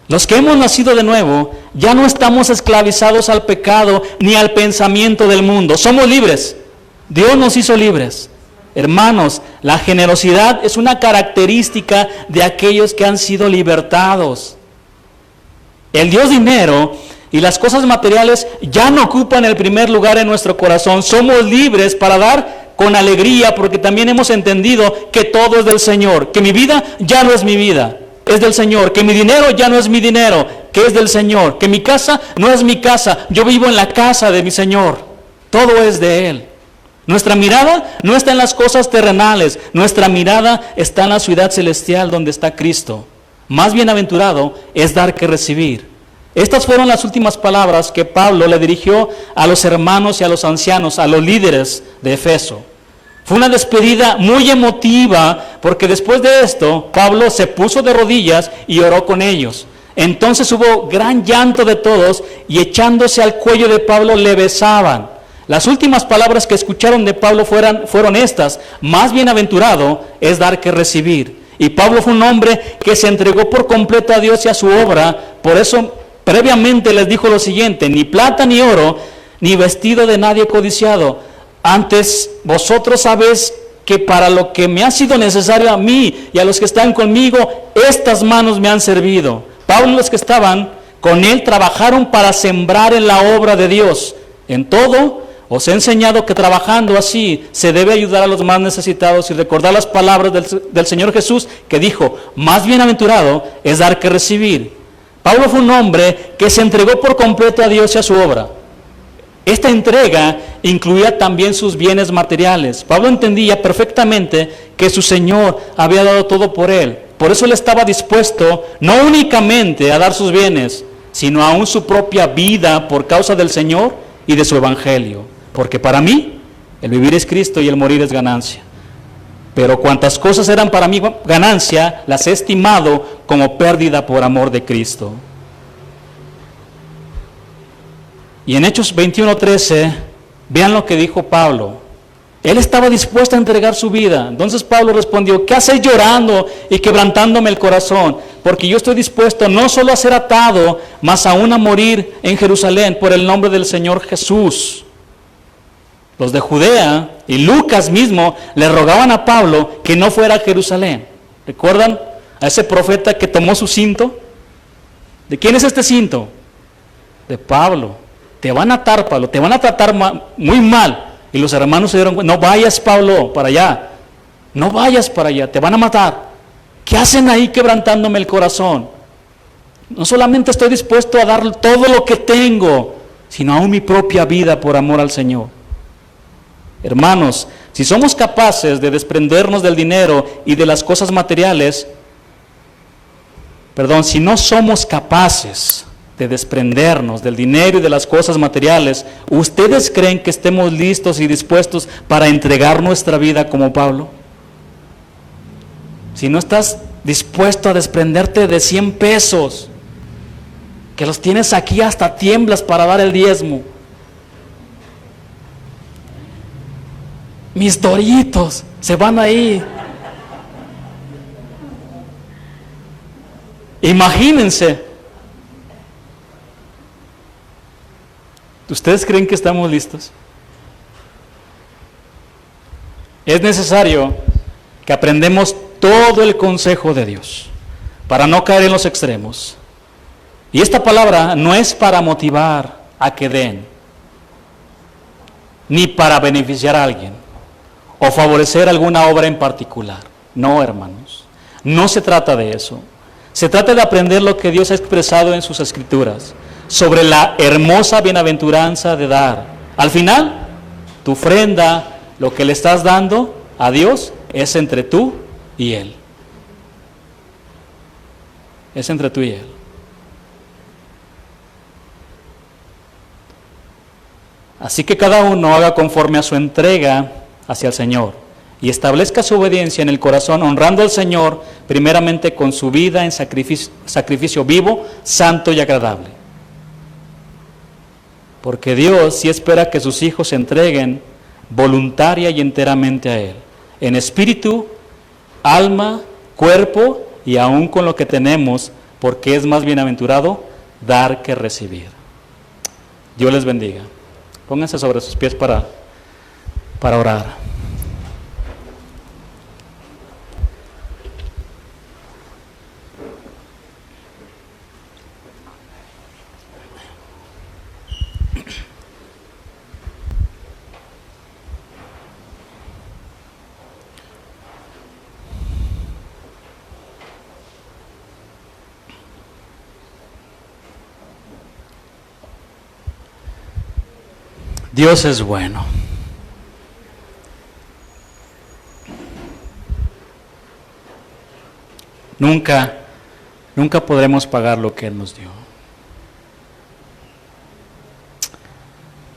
Los que hemos nacido de nuevo, ya no estamos esclavizados al pecado ni al pensamiento del mundo. Somos libres. Dios nos hizo libres. Hermanos, la generosidad es una característica de aquellos que han sido libertados. El Dios dinero y las cosas materiales ya no ocupan el primer lugar en nuestro corazón. Somos libres para dar con alegría, porque también hemos entendido que todo es del Señor, que mi vida ya no es mi vida, es del Señor, que mi dinero ya no es mi dinero, que es del Señor, que mi casa no es mi casa, yo vivo en la casa de mi Señor, todo es de Él. Nuestra mirada no está en las cosas terrenales, nuestra mirada está en la ciudad celestial donde está Cristo. Más bienaventurado es dar que recibir. Estas fueron las últimas palabras que Pablo le dirigió a los hermanos y a los ancianos, a los líderes de Efeso. Fue una despedida muy emotiva, porque después de esto, Pablo se puso de rodillas y oró con ellos. Entonces hubo gran llanto de todos, y echándose al cuello de Pablo le besaban. Las últimas palabras que escucharon de Pablo fueron estas: más bienaventurado es dar que recibir. Y Pablo fue un hombre que se entregó por completo a Dios y a su obra. Por eso previamente les dijo lo siguiente: ni plata ni oro, ni vestido de nadie codiciado. Antes vosotros sabéis que para lo que me ha sido necesario a mí y a los que están conmigo, estas manos me han servido. Pablo y los que estaban con él trabajaron para sembrar en la obra de Dios. En todo os he enseñado que trabajando así se debe ayudar a los más necesitados y recordar las palabras del Señor Jesús, que dijo: más bienaventurado es dar que recibir. Pablo fue un hombre que se entregó por completo a Dios y a su obra. Esta entrega incluía también sus bienes materiales. Pablo entendía perfectamente que su Señor había dado todo por él. Por eso él estaba dispuesto no únicamente a dar sus bienes, sino aún su propia vida por causa del Señor y de su evangelio. Porque para mí, el vivir es Cristo y el morir es ganancia. Pero cuantas cosas eran para mí ganancia, las he estimado como pérdida por amor de Cristo. Y en Hechos 21:13, vean lo que dijo Pablo. Él estaba dispuesto a entregar su vida. Entonces Pablo respondió: ¿qué hacéis llorando y quebrantándome el corazón? Porque yo estoy dispuesto no solo a ser atado, mas aún a morir en Jerusalén por el nombre del Señor Jesús. Los de Judea y Lucas mismo le rogaban a Pablo que no fuera a Jerusalén. ¿Recuerdan a ese profeta que tomó su cinto? ¿De quién es este cinto? De Pablo. Te van a atar, Pablo, te van a tratar muy mal. Y los hermanos se dieron cuenta: no vayas, Pablo, para allá. No vayas para allá, te van a matar. ¿Qué hacen ahí quebrantándome el corazón? No solamente estoy dispuesto a dar todo lo que tengo, sino aún mi propia vida por amor al Señor. Hermanos, si somos capaces de desprendernos del dinero y de las cosas materiales, si no somos capaces de desprendernos del dinero y de las cosas materiales, ¿ustedes creen que estemos listos y dispuestos para entregar nuestra vida como Pablo? Si no estás dispuesto a desprenderte de 100 pesos, que los tienes aquí, hasta tiemblas para dar el diezmo. mis Doritos se van ahí. Imagínense. ¿Ustedes creen que estamos listos? Es necesario que aprendamos todo el consejo de Dios para no caer en los extremos. Y esta palabra no es para motivar a que den, ni para beneficiar a alguien o favorecer alguna obra en particular. No, hermanos, no se trata de eso. Se trata de aprender lo que Dios ha expresado en sus escrituras sobre la hermosa bienaventuranza de dar. Al final, tu ofrenda, lo que le estás dando a Dios, es entre tú y Él. Es entre tú y Él. Así que cada uno haga conforme a su entrega hacia el Señor y establezca su obediencia en el corazón, honrando al Señor primeramente con su vida en sacrificio vivo, santo y agradable. Porque Dios sí espera que sus hijos se entreguen voluntaria y enteramente a Él, en espíritu, alma, cuerpo y aún con lo que tenemos, porque es más bienaventurado dar que recibir. Dios les bendiga. Pónganse sobre sus pies para orar. Dios es bueno. Nunca podremos pagar lo que Él nos dio.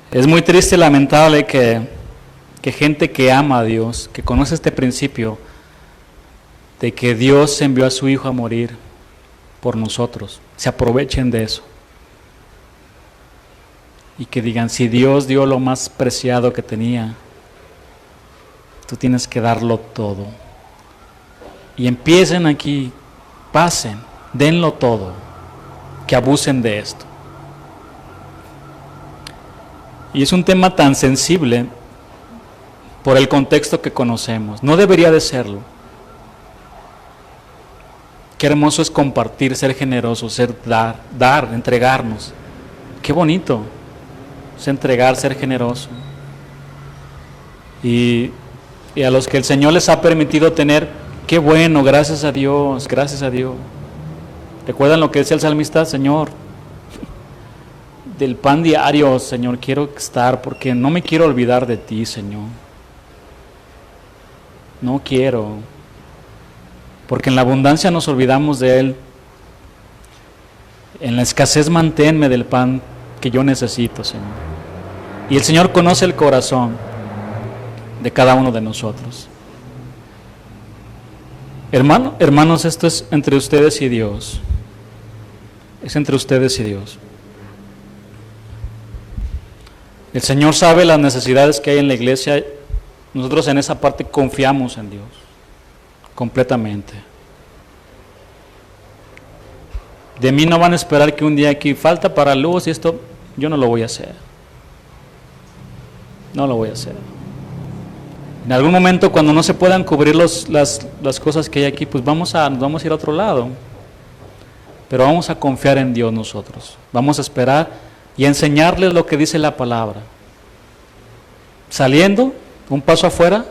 Es muy triste y lamentable que gente que ama a Dios, que conoce este principio de que Dios envió a su Hijo a morir por nosotros, se aprovechen de eso. Y que digan, si Dios dio lo más preciado que tenía, tú tienes que darlo todo. Y empiecen aquí, pasen, denlo todo, que abusen de esto. Y es un tema tan sensible por el contexto que conocemos. No debería de serlo. Qué hermoso es compartir, ser generoso, dar, entregarnos. Qué bonito es entregar, ser generoso. Y a los que el Señor les ha permitido tener, qué bueno, gracias a Dios, gracias a Dios. ¿Recuerdan lo que decía el salmista? Señor, del pan diario, Señor, quiero estar, porque no me quiero olvidar de ti, Señor. No quiero, porque en la abundancia nos olvidamos de Él. En la escasez manténme del pan que yo necesito, Señor. Y el Señor conoce el corazón de cada uno de nosotros. Hermanos, esto es entre ustedes y Dios. Es entre ustedes y Dios. El Señor sabe las necesidades que hay en la iglesia. Nosotros en esa parte confiamos en Dios completamente. De mí no van a esperar que un día aquí falta para luz y esto, yo no lo voy a hacer. No lo voy a hacer. En algún momento cuando no se puedan cubrir las cosas que hay aquí, pues nos vamos a ir a otro lado. Pero vamos a confiar en Dios nosotros. Vamos a esperar y a enseñarles lo que dice la palabra. Saliendo, un paso afuera,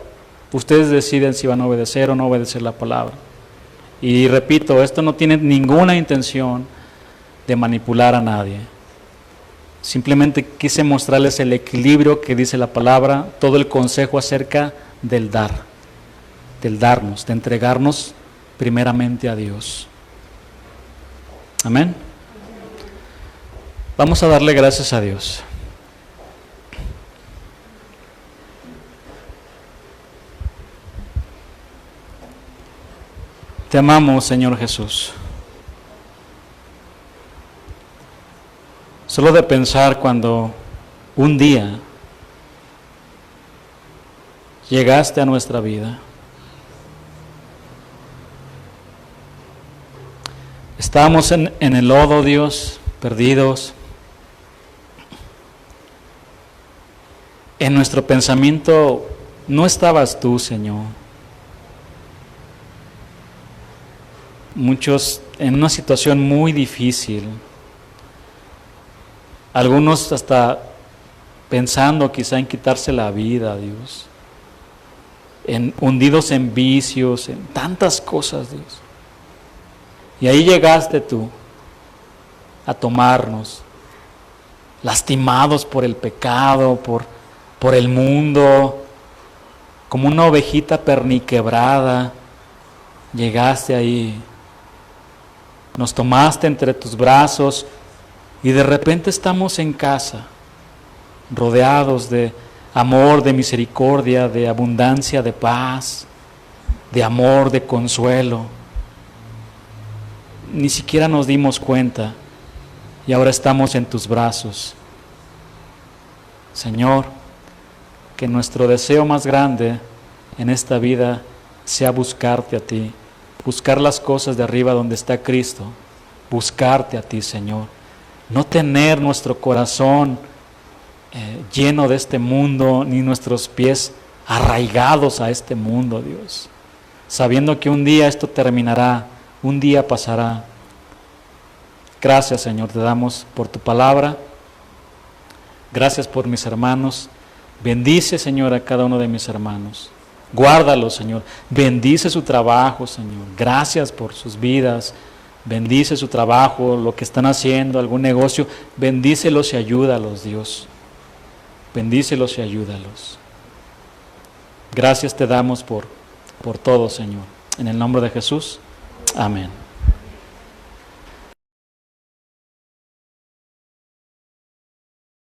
ustedes deciden si van a obedecer o no obedecer la palabra. Y repito, esto no tiene ninguna intención de manipular a nadie. Simplemente quise mostrarles el equilibrio que dice la palabra, todo el consejo acerca del dar, del darnos, de entregarnos primeramente a Dios. Amén. Vamos a darle gracias a Dios. Te amamos, Señor Jesús. Solo de pensar cuando un día, llegaste a nuestra vida. Estábamos en el lodo, Dios, perdidos. En nuestro pensamiento no estabas tú, Señor. Muchos en una situación muy difícil. Algunos hasta pensando quizá en quitarse la vida, Dios. Hundidos en vicios, en tantas cosas, Dios. Y ahí llegaste tú a tomarnos, lastimados por el pecado, por el mundo, como una ovejita perniquebrada. Llegaste ahí, nos tomaste entre tus brazos y de repente estamos en casa, rodeados de amor, de misericordia, de abundancia, de paz, de amor, de consuelo. Ni siquiera nos dimos cuenta y ahora estamos en tus brazos. Señor, que nuestro deseo más grande en esta vida sea buscarte a ti, buscar las cosas de arriba donde está Cristo, buscarte a ti, Señor. No tener nuestro corazón lleno de este mundo, ni nuestros pies arraigados a este mundo, Dios. Sabiendo que un día esto terminará, un día pasará. Gracias, Señor, te damos por tu palabra. Gracias por mis hermanos. Bendice, Señor, a cada uno de mis hermanos. Guárdalos, Señor. Bendice su trabajo, Señor. Gracias por sus vidas. Bendice su trabajo, lo que están haciendo, algún negocio. Bendícelos y ayúdalos, Dios. Bendícelos y ayúdalos. Gracias te damos por todo, Señor. En el nombre de Jesús. Amén.